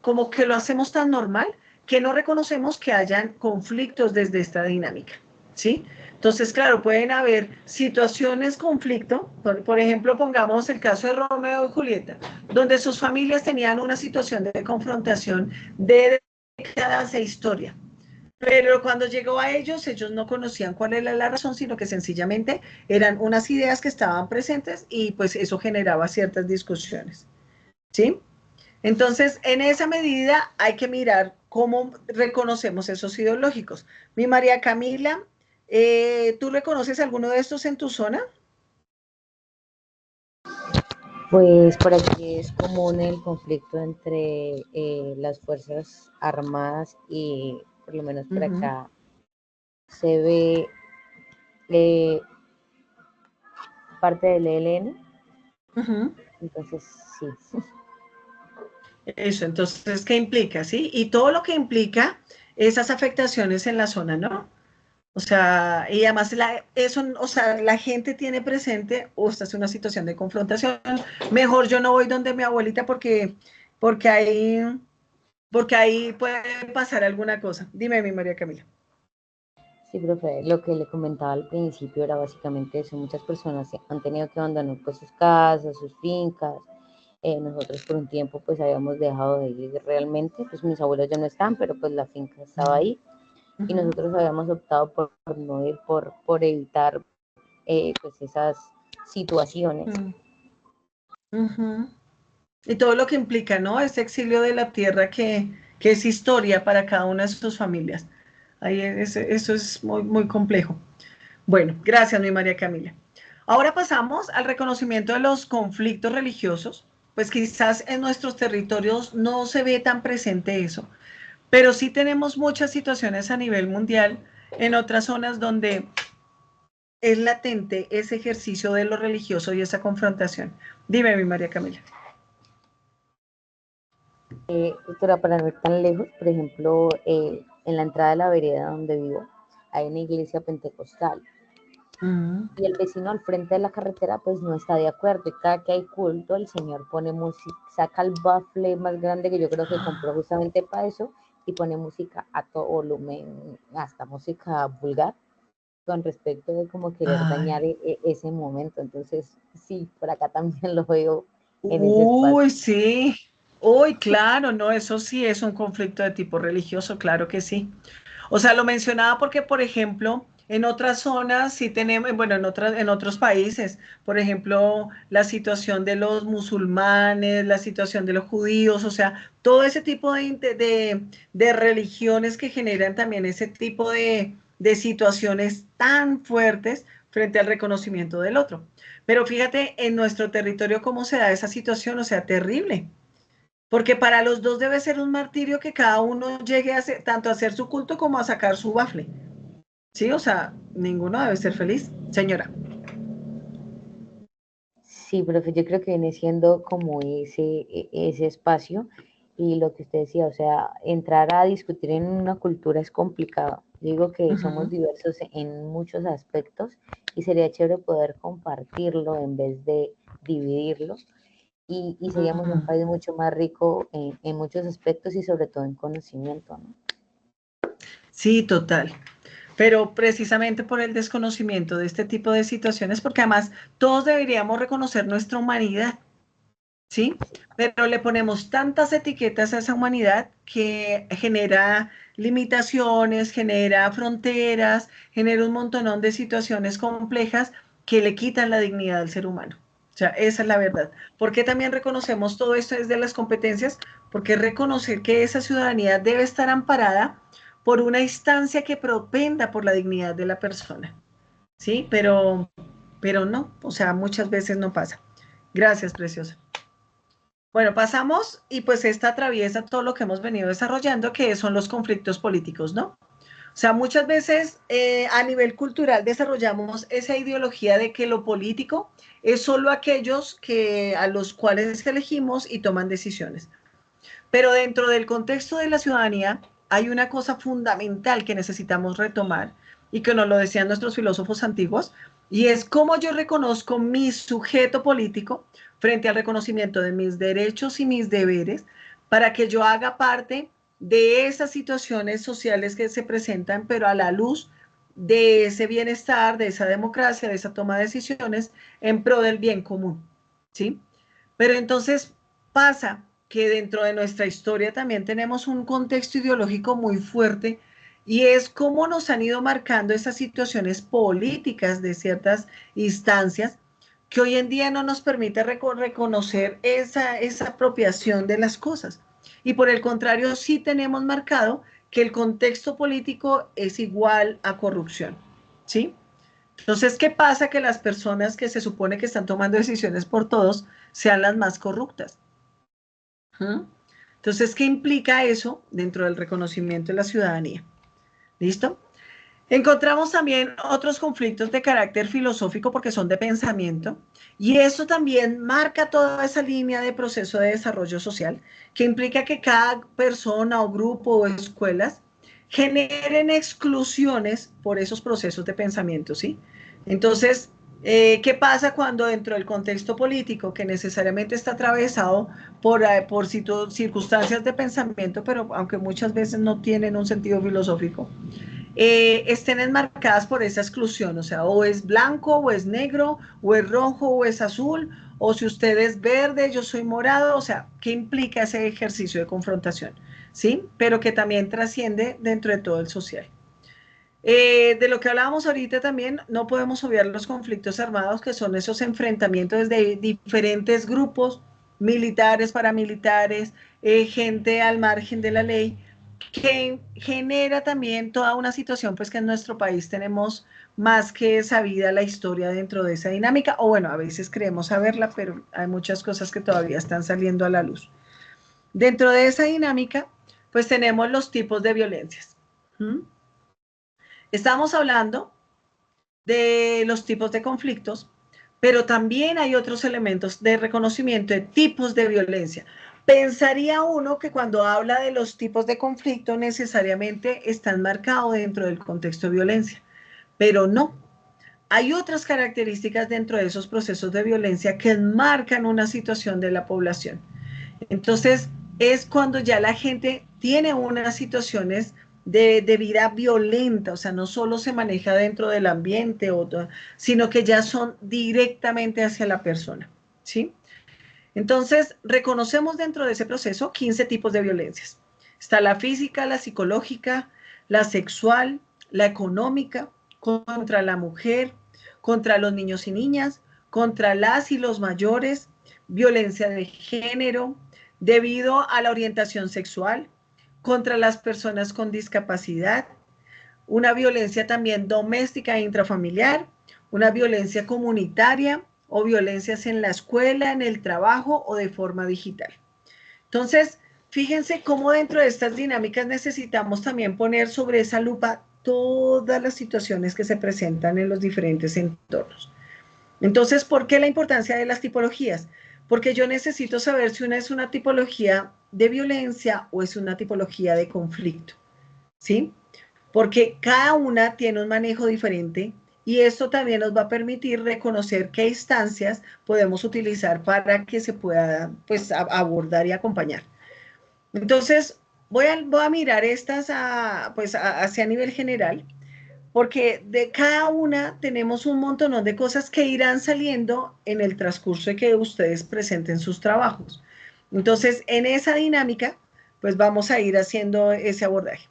como que lo hacemos tan normal que no reconocemos que hayan conflictos desde esta dinámica, ¿sí? Entonces, claro, pueden haber situaciones, conflicto, por ejemplo, pongamos el caso de Romeo y Julieta, donde sus familias tenían una situación de confrontación de décadas de historia. Pero cuando llegó a ellos, ellos no conocían cuál era la razón, sino que sencillamente eran unas ideas que estaban presentes y pues eso generaba ciertas discusiones, ¿sí? Entonces, en esa medida hay que mirar cómo reconocemos esos ideológicos. Mi María Camila, ¿tú reconoces alguno de estos en tu zona? Pues por aquí es común el conflicto entre las Fuerzas Armadas y por lo menos Uh por -huh. acá se ve eh, parte del ELN, Uh -huh. entonces sí. Eso, entonces, ¿qué implica? ¿Sí? Y todo lo que implica esas afectaciones en la zona, ¿no? O sea, y además eso, o sea, la gente tiene presente, o esta es una situación de confrontación, mejor yo no voy donde mi abuelita porque ahí, porque ahí puede pasar alguna cosa. Dime, mi María Camila. Sí, profe, lo que le comentaba al principio era básicamente eso. Muchas personas han tenido que abandonar pues sus casas, sus fincas. Nosotros por un tiempo pues habíamos dejado de ir realmente, pues mis abuelos ya no están, pero pues la finca estaba ahí Uh y -huh. nosotros habíamos optado por no ir, por evitar pues esas situaciones. Uh -huh. Y todo lo que implica, ¿no? Ese exilio de la tierra que es historia para cada una de sus familias. Ahí eso es muy, muy complejo. Bueno, gracias, mi María Camila. Ahora pasamos al reconocimiento de los conflictos religiosos. Pues quizás en nuestros territorios no se ve tan presente eso, pero sí tenemos muchas situaciones a nivel mundial en otras zonas donde es latente ese ejercicio de lo religioso y esa confrontación. Dime, mi María Camila. Doctora, para no ir tan lejos, por ejemplo, en la entrada de la vereda donde vivo hay una iglesia pentecostal Uh -huh. y el vecino al frente de la carretera pues no está de acuerdo y cada que hay culto el señor pone música, saca el bafle más grande que yo creo que compró justamente para eso y pone música a todo volumen, hasta música vulgar con respecto de como querer dañar Ay. ese momento. Entonces, sí, por acá también lo veo en ese espacio. Uy, sí. Uy, claro, no, eso sí es un conflicto de tipo religioso, claro que sí. O sea, lo mencionaba porque, por ejemplo, en otras zonas sí tenemos, bueno, en otros países, por ejemplo, la situación de los musulmanes, la situación de los judíos, o sea, todo ese tipo de religiones que generan también ese tipo de situaciones tan fuertes frente al reconocimiento del otro. Pero fíjate en nuestro territorio cómo se da esa situación, o sea, terrible. Porque para los dos debe ser un martirio que cada uno llegue a hacer, tanto a hacer su culto como a sacar su bafle. Sí, o sea, ninguno debe ser feliz. Señora. Sí, profe, yo creo que viene siendo como ese espacio y lo que usted decía, o sea, entrar a discutir en una cultura es complicado. Digo que Uh somos -huh. diversos en muchos aspectos y sería chévere poder compartirlo en vez de dividirlo y Uh seríamos un -huh. país mucho más rico en muchos aspectos y sobre todo en conocimiento, ¿no? Sí, total. Pero precisamente por el desconocimiento de este tipo de situaciones, porque además todos deberíamos reconocer nuestra humanidad. ¿Sí? Pero le ponemos tantas etiquetas a esa humanidad que genera limitaciones, genera fronteras, genera un montonón de situaciones complejas que le quitan la dignidad al ser humano. O sea, esa es la verdad. ¿Por qué también reconocemos todo esto desde las competencias? Porque reconocer que esa ciudadanía debe estar amparada por una instancia que propenda por la dignidad de la persona. ¿Sí? Pero no, o sea, muchas veces no pasa. Gracias, preciosa. Bueno, pasamos y pues esta atraviesa todo lo que hemos venido desarrollando, que son los conflictos políticos, ¿no? O sea, muchas veces a nivel cultural desarrollamos esa ideología de que lo político es solo aquellos que, a los cuales elegimos y toman decisiones. Pero dentro del contexto de la ciudadanía hay una cosa fundamental que necesitamos retomar y que nos lo decían nuestros filósofos antiguos, y es cómo yo reconozco mi sujeto político frente al reconocimiento de mis derechos y mis deberes para que yo haga parte de esas situaciones sociales que se presentan, pero a la luz de ese bienestar, de esa democracia, de esa toma de decisiones en pro del bien común, ¿sí? Pero entonces pasa que dentro de nuestra historia también tenemos un contexto ideológico muy fuerte y es cómo nos han ido marcando esas situaciones políticas de ciertas instancias que hoy en día no nos permite reconocer esa apropiación de las cosas. Y por el contrario, sí tenemos marcado que el contexto político es igual a corrupción, ¿sí? Entonces, ¿qué pasa? Que las personas que se supone que están tomando decisiones por todos sean las más corruptas. ¿Mm? Entonces, ¿qué implica eso dentro del reconocimiento de la ciudadanía? ¿Listo? Encontramos también otros conflictos de carácter filosófico porque son de pensamiento y eso también marca toda esa línea de proceso de desarrollo social que implica que cada persona o grupo o escuelas generen exclusiones por esos procesos de pensamiento, ¿sí? Entonces, ¿qué pasa cuando dentro del contexto político que necesariamente está atravesado por circunstancias de pensamiento, pero aunque muchas veces no tienen un sentido filosófico? Estén enmarcadas por esa exclusión, o sea, o es blanco, o es negro, o es rojo, o es azul, o si usted es verde, yo soy morado, o sea, ¿qué implica ese ejercicio de confrontación? ¿Sí? Pero que también trasciende dentro de todo el social. De lo que hablábamos ahorita también, no podemos obviar los conflictos armados, que son esos enfrentamientos de diferentes grupos, militares, paramilitares, gente al margen de la ley, que genera también toda una situación, pues que en nuestro país tenemos más que sabida la historia dentro de esa dinámica, o bueno, a veces creemos saberla, pero hay muchas cosas que todavía están saliendo a la luz. Dentro de esa dinámica, pues tenemos los tipos de violencias. ¿Mm? Estamos hablando de los tipos de conflictos, pero también hay otros elementos de reconocimiento de tipos de violencia. Pensaría uno que cuando habla de los tipos de conflicto necesariamente están marcados dentro del contexto de violencia, pero no. Hay otras características dentro de esos procesos de violencia que marcan una situación de la población. Entonces, es cuando ya la gente tiene unas situaciones de vida violenta, o sea, no solo se maneja dentro del ambiente, sino que ya son directamente hacia la persona, ¿sí? Entonces, reconocemos dentro de ese proceso 15 tipos de violencias. Está la física, la psicológica, la sexual, la económica, contra la mujer, contra los niños y niñas, contra las y los mayores, violencia de género, debido a la orientación sexual, contra las personas con discapacidad, una violencia también doméstica e intrafamiliar, una violencia comunitaria o violencias en la escuela, en el trabajo o de forma digital. Entonces, fíjense cómo dentro de estas dinámicas necesitamos también poner sobre esa lupa todas las situaciones que se presentan en los diferentes entornos. Entonces, ¿por qué la importancia de las tipologías? Porque yo necesito saber si una es una tipología de violencia o es una tipología de conflicto, ¿sí? Porque cada una tiene un manejo diferente y esto también nos va a permitir reconocer qué instancias podemos utilizar para que se pueda pues, abordar y acompañar. Entonces, voy a mirar estas pues, hacia nivel general, porque de cada una tenemos un montón de cosas que irán saliendo en el transcurso de que ustedes presenten sus trabajos. Entonces, en esa dinámica, pues vamos a ir haciendo ese abordaje.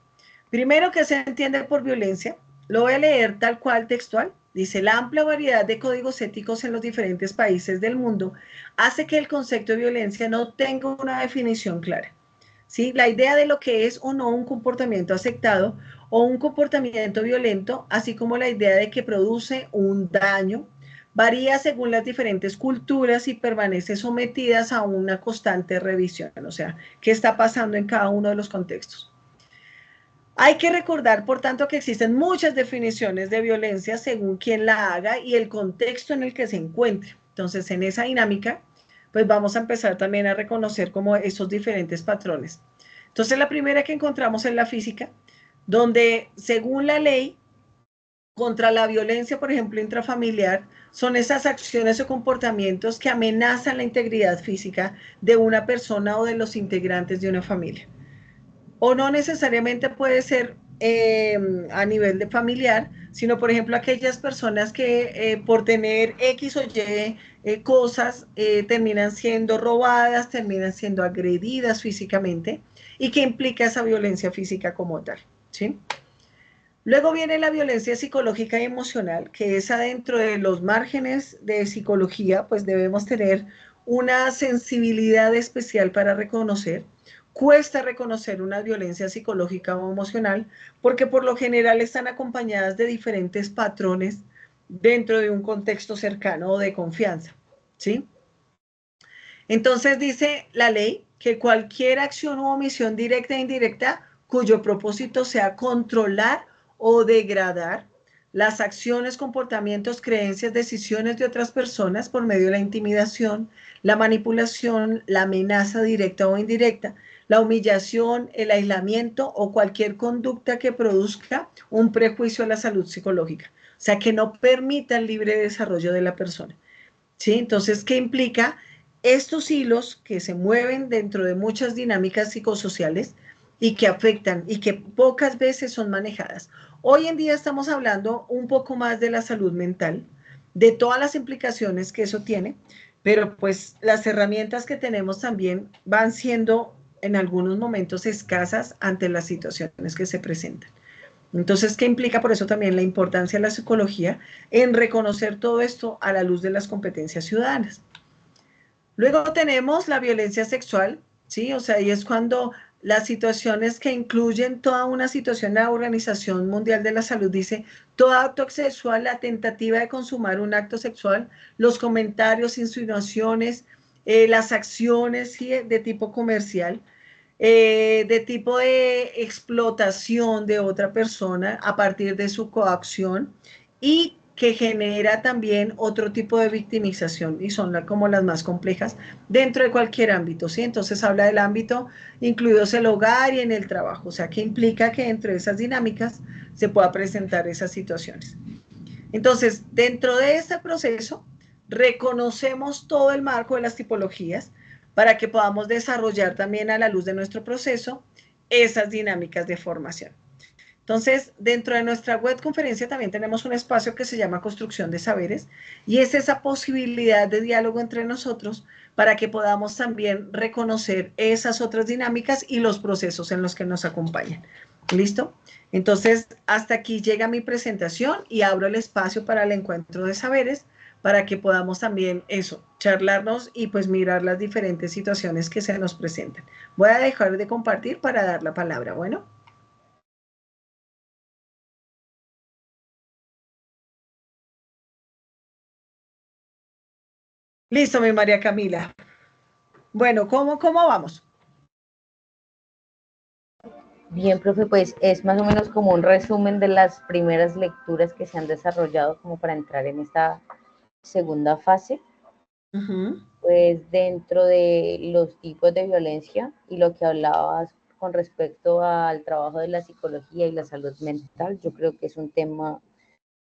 Primero, que se entiende por violencia, lo voy a leer tal cual textual. Dice, la amplia variedad de códigos éticos en los diferentes países del mundo hace que el concepto de violencia no tenga una definición clara. ¿Sí? La idea de lo que es o no un comportamiento aceptado o un comportamiento violento, así como la idea de que produce un daño, varía según las diferentes culturas y permanece sometidas a una constante revisión, o sea, qué está pasando en cada uno de los contextos. Hay que recordar, por tanto, que existen muchas definiciones de violencia según quien la haga y el contexto en el que se encuentre. Entonces, en esa dinámica, pues vamos a empezar también a reconocer como esos diferentes patrones. Entonces, la primera que encontramos es la física, donde según la ley, contra la violencia, por ejemplo, intrafamiliar, son esas acciones o comportamientos que amenazan la integridad física de una persona o de los integrantes de una familia. O no necesariamente puede ser a nivel de familiar, sino por ejemplo aquellas personas que por tener X o Y cosas terminan siendo robadas, terminan siendo agredidas físicamente y que implica esa violencia física como tal, ¿sí? Luego viene la violencia psicológica y emocional, que es adentro de los márgenes de psicología, pues debemos tener una sensibilidad especial para reconocer. Cuesta reconocer una violencia psicológica o emocional porque por lo general están acompañadas de diferentes patrones dentro de un contexto cercano o de confianza, ¿sí? Entonces dice la ley que cualquier acción u omisión directa e indirecta cuyo propósito sea controlar o degradar las acciones, comportamientos, creencias, decisiones de otras personas por medio de la intimidación, la manipulación, la amenaza directa o indirecta, la humillación, el aislamiento o cualquier conducta que produzca un prejuicio a la salud psicológica. O sea, que no permita el libre desarrollo de la persona. ¿Sí? Entonces, ¿qué implica? Estos hilos que se mueven dentro de muchas dinámicas psicosociales y que afectan y que pocas veces son manejadas. Hoy en día estamos hablando un poco más de la salud mental, de todas las implicaciones que eso tiene, pero pues las herramientas que tenemos también van siendo en algunos momentos escasas ante las situaciones que se presentan. Entonces, ¿qué implica por eso también la importancia de la psicología en reconocer todo esto a la luz de las competencias ciudadanas? Luego tenemos la violencia sexual, ¿sí? O sea, y es cuando las situaciones que incluyen toda una situación, la Organización Mundial de la Salud dice, todo acto sexual, la tentativa de consumar un acto sexual, los comentarios, insinuaciones, las acciones, ¿sí? De tipo comercial, de tipo de explotación de otra persona a partir de su coacción y que genera también otro tipo de victimización y son como las más complejas dentro de cualquier ámbito, ¿sí? Entonces habla del ámbito incluidos el hogar y en el trabajo, o sea, que implica que entre esas dinámicas se pueda presentar esas situaciones. Entonces, dentro de este proceso, reconocemos todo el marco de las tipologías para que podamos desarrollar también a la luz de nuestro proceso esas dinámicas de formación. Entonces, dentro de nuestra web conferencia también tenemos un espacio que se llama Construcción de Saberes y es esa posibilidad de diálogo entre nosotros para que podamos también reconocer esas otras dinámicas y los procesos en los que nos acompañan. ¿Listo? Entonces, hasta aquí llega mi presentación y abro el espacio para el encuentro de saberes para que podamos también eso, charlarnos y pues mirar las diferentes situaciones que se nos presentan. Voy a dejar de compartir para dar la palabra. Bueno. Listo, mi María Camila. Bueno, ¿cómo vamos? Bien, profe, pues es más o menos como un resumen de las primeras lecturas que se han desarrollado como para entrar en esta segunda fase. Pues dentro de los tipos de violencia y lo que hablabas con respecto al trabajo de la psicología y la salud mental, yo creo que es un tema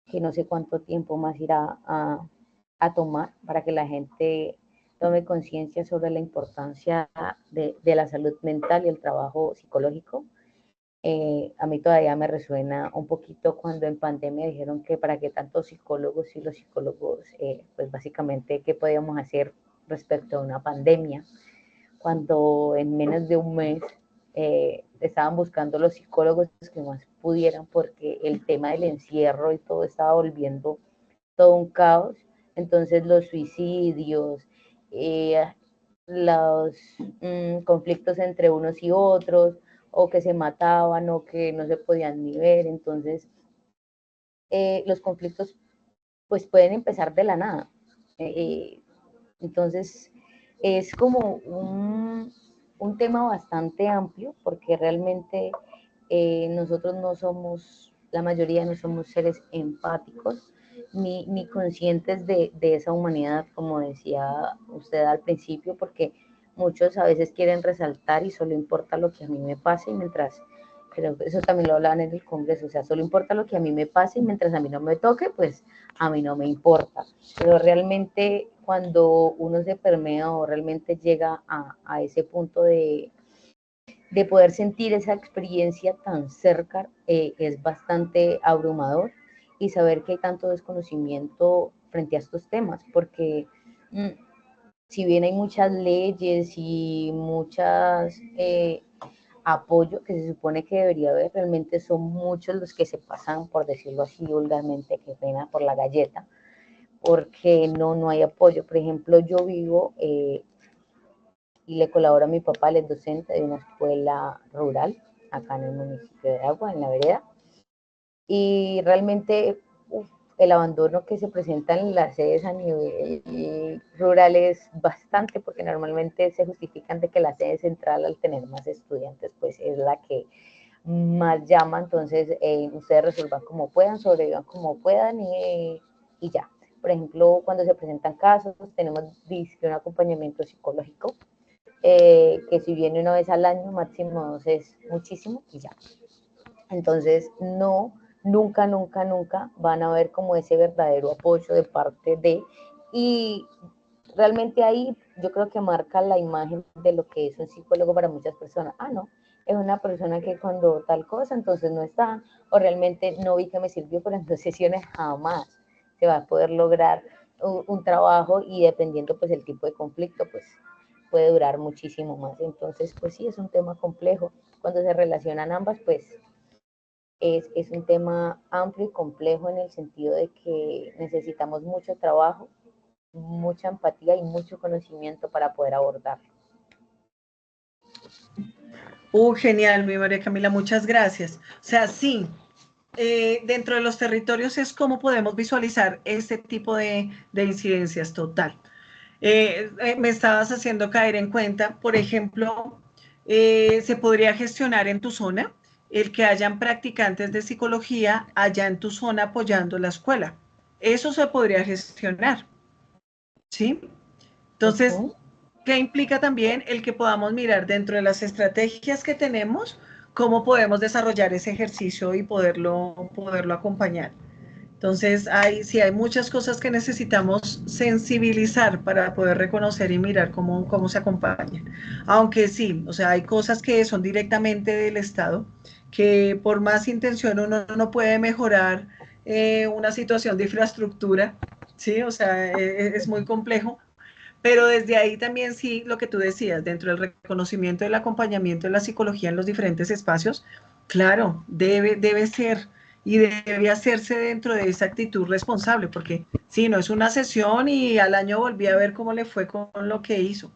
que no sé cuánto tiempo más irá a tomar para que la gente tome conciencia sobre la importancia de la salud mental y el trabajo psicológico. A mí todavía me resuena un poquito cuando en pandemia dijeron que para qué tantos psicólogos y los psicólogos, pues básicamente, ¿qué podíamos hacer respecto a una pandemia? Cuando en menos de un mes estaban buscando los psicólogos que más pudieran porque el tema del encierro y todo estaba volviendo todo un caos. Entonces los suicidios, los conflictos entre unos y otros, o que se mataban o que no se podían ni ver. Entonces, los conflictos pues pueden empezar de la nada. Entonces, es como un tema bastante amplio porque realmente nosotros no somos, la mayoría no somos seres empáticos ni conscientes de esa humanidad, como decía usted al principio, porque muchos a veces quieren resaltar y solo importa lo que a mí me pase, y mientras, creo que eso también lo hablaban en el Congreso, o sea, solo importa lo que a mí me pase y mientras a mí no me toque, pues a mí no me importa. Pero realmente cuando uno se permea o realmente llega a ese punto de poder sentir esa experiencia tan cerca, es bastante abrumador, y saber que hay tanto desconocimiento frente a estos temas, porque si bien hay muchas leyes y muchas apoyo que se supone que debería haber, realmente son muchos los que se pasan, por decirlo así vulgarmente, qué pena, por la galleta, porque no hay apoyo. Por ejemplo, yo vivo y le colaboro a mi papá, él es docente de una escuela rural acá en el municipio de Agua, en la vereda, y realmente el abandono que se presenta en las sedes a nivel rural es bastante, porque normalmente se justifican de que la sede central, al tener más estudiantes, pues es la que más llama. Entonces ustedes resuelvan como puedan, sobrevivan como puedan, y ya. Por ejemplo, cuando se presentan casos, tenemos un acompañamiento psicológico, que si viene una vez al año, máximo dos es muchísimo, y ya. Entonces, no, nunca, nunca, nunca van a ver como ese verdadero apoyo de parte de, y realmente ahí yo creo que marca la imagen de lo que es un psicólogo para muchas personas. Ah, no, es una persona que cuando tal cosa, entonces no está, o realmente no vi que me sirvió, pero en 2 sesiones jamás se va a poder lograr un trabajo, y dependiendo pues el tipo de conflicto, pues puede durar muchísimo más. Entonces, pues sí, es un tema complejo. Cuando se relacionan ambas, pues es un tema amplio y complejo en el sentido de que necesitamos mucho trabajo, mucha empatía y mucho conocimiento para poder abordarlo. Genial, mi María Camila, muchas gracias. O sea, sí, dentro de los territorios es cómo podemos visualizar este tipo de incidencias total. Me estabas haciendo caer en cuenta, por ejemplo, se podría gestionar en tu zona el que hayan practicantes de psicología allá en tu zona apoyando la escuela. Eso se podría gestionar, ¿sí? Uh Entonces, -huh. ¿qué implica también el que podamos mirar dentro de las estrategias que tenemos, cómo podemos desarrollar ese ejercicio y poderlo acompañar? Entonces, sí hay muchas cosas que necesitamos sensibilizar para poder reconocer y mirar cómo se acompañan. Aunque sí, o sea, hay cosas que son directamente del Estado, que por más intención uno no puede mejorar una situación de infraestructura, ¿sí? O sea, es muy complejo, pero desde ahí también sí, lo que tú decías, dentro del reconocimiento del acompañamiento de la psicología en los diferentes espacios, claro, debe ser y debe hacerse dentro de esa actitud responsable, porque si no es una sesión y al año volví a ver cómo le fue con lo que hizo,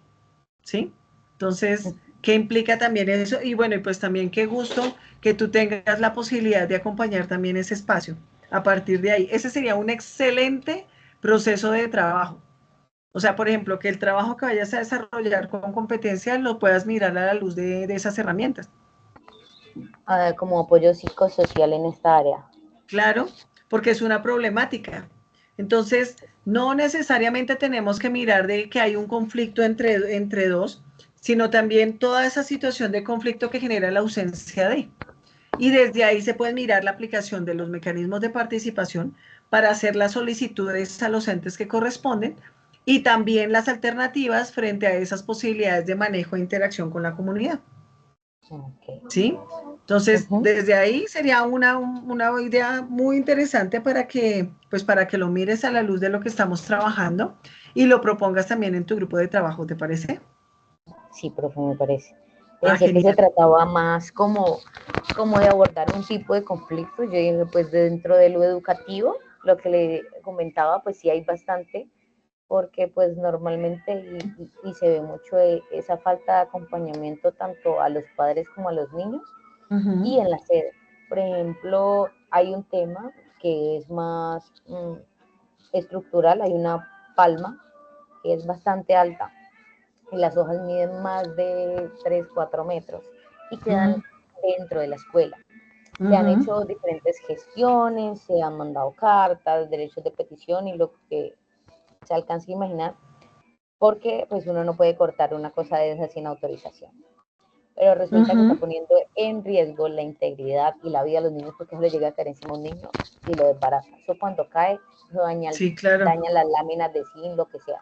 ¿sí? Entonces, ¿qué implica también eso? Y bueno, y pues también qué gusto que tú tengas la posibilidad de acompañar también ese espacio. A partir de ahí, ese sería un excelente proceso de trabajo. O sea, por ejemplo, que el trabajo que vayas a desarrollar con competencias lo puedas mirar a la luz de esas herramientas. Como apoyo psicosocial en esta área. Claro, porque es una problemática. Entonces, no necesariamente tenemos que mirar de que hay un conflicto entre dos, sino también toda esa situación de conflicto que genera la ausencia de. Y desde ahí se puede mirar la aplicación de los mecanismos de participación para hacer las solicitudes a los entes que corresponden, y también las alternativas frente a esas posibilidades de manejo e interacción con la comunidad. Okay. ¿Sí? Uh Entonces, -huh. desde ahí sería una idea muy interesante pues para que lo mires a la luz de lo que estamos trabajando y lo propongas también en tu grupo de trabajo, ¿te parece? Sí, profe, me parece. Ah, Pensé que se genial. trataba más como de abordar un tipo de conflicto. Yo dije, pues dentro de lo educativo, lo que le comentaba, pues sí hay bastante, porque pues normalmente y se ve mucho esa falta de acompañamiento tanto a los padres como a los niños Uh -huh. y en la sede. Por ejemplo, hay un tema que es más estructural, hay una palma que es bastante alta y las hojas miden más de 3, 4 metros y quedan dentro de la escuela. Se han hecho diferentes gestiones, se han mandado cartas, derechos de petición y lo que se alcance a imaginar, porque pues uno no puede cortar una cosa de esa sin autorización. Pero resulta que está poniendo en riesgo la integridad y la vida de los niños, porque eso le llega a caer encima a un niño y lo desbarata. Eso cuando cae, eso daña, Sí, claro. daña las láminas de zinc, lo que sea.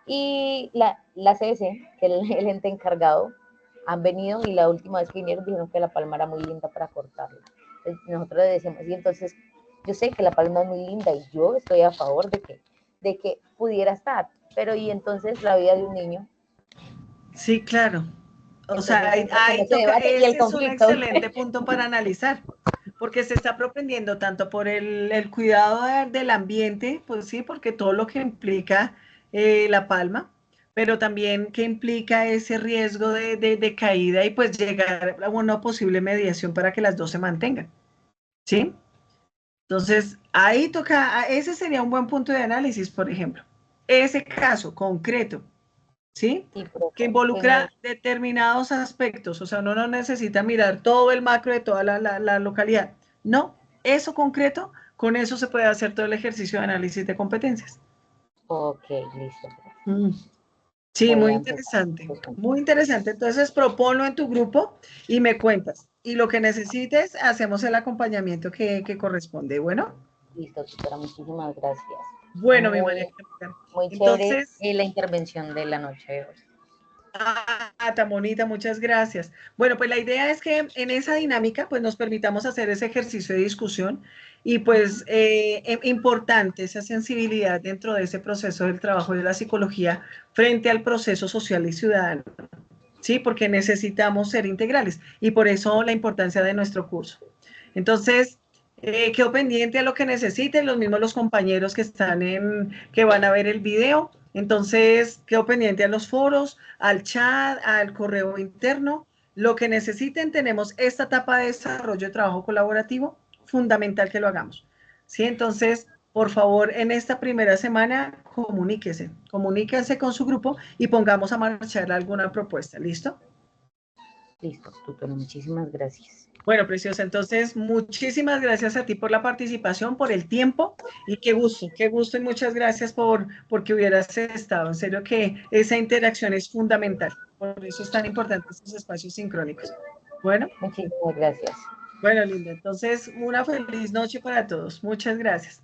Y la CS, que es el ente encargado, han venido y la última vez que vinieron dijeron que la palma era muy linda para cortarla. Entonces, nosotros le decimos, y entonces yo sé que la palma es muy linda y yo estoy a favor de que pudiera estar, pero y entonces la vida de un niño. Sí, claro. O Entonces sea, entra como ahí ese toca, debate y el ese es un conflicto. excelente punto para analizar, porque se está propendiendo tanto por el cuidado del ambiente, pues sí, porque todo lo que implica la palma, pero también que implica ese riesgo de caída y pues llegar a una posible mediación para que las dos se mantengan, ¿sí? Entonces, ahí toca, ese sería un buen punto de análisis, por ejemplo. Ese caso concreto, ¿sí? Sí, Que profe, pues involucra determinados aspectos, o sea, uno no necesita mirar todo el macro de toda la localidad. No, eso concreto, con eso se puede hacer todo el ejercicio de análisis de competencias. ok, listo. Mm. Sí, Voy muy a empezar. interesante, muy interesante. Entonces, proponlo en tu grupo y me cuentas. Y lo que necesites, hacemos el acompañamiento que corresponde. Bueno, Listo, tutora, muchísimas gracias. bueno, mi Muy, María. muy chévere Entonces, la intervención de la noche de hoy. Tan bonita, muchas gracias. Bueno, pues la idea es que en esa dinámica pues nos permitamos hacer ese ejercicio de discusión y pues importante esa sensibilidad dentro de ese proceso del trabajo de la psicología frente al proceso social y ciudadano, ¿sí? Porque necesitamos ser integrales y por eso la importancia de nuestro curso. Entonces, quedo pendiente a lo que necesiten, los mismos los compañeros que están que van a ver el video. Entonces, quedo pendiente a los foros, al chat, al correo interno. Lo que necesiten, tenemos esta etapa de desarrollo de trabajo colaborativo, fundamental que lo hagamos. ¿Sí? Entonces, por favor, en esta primera semana, comuníquense con su grupo y pongamos a marchar alguna propuesta. ¿Listo? Listo, tutora, muchísimas gracias. Bueno, preciosa, entonces muchísimas gracias a ti por la participación, por el tiempo y qué gusto y muchas gracias porque hubieras estado. En serio que esa interacción es fundamental, por eso es tan importante estos espacios sincrónicos. Bueno, Muchísimas gracias. bueno, Linda, entonces una feliz noche para todos. Muchas gracias.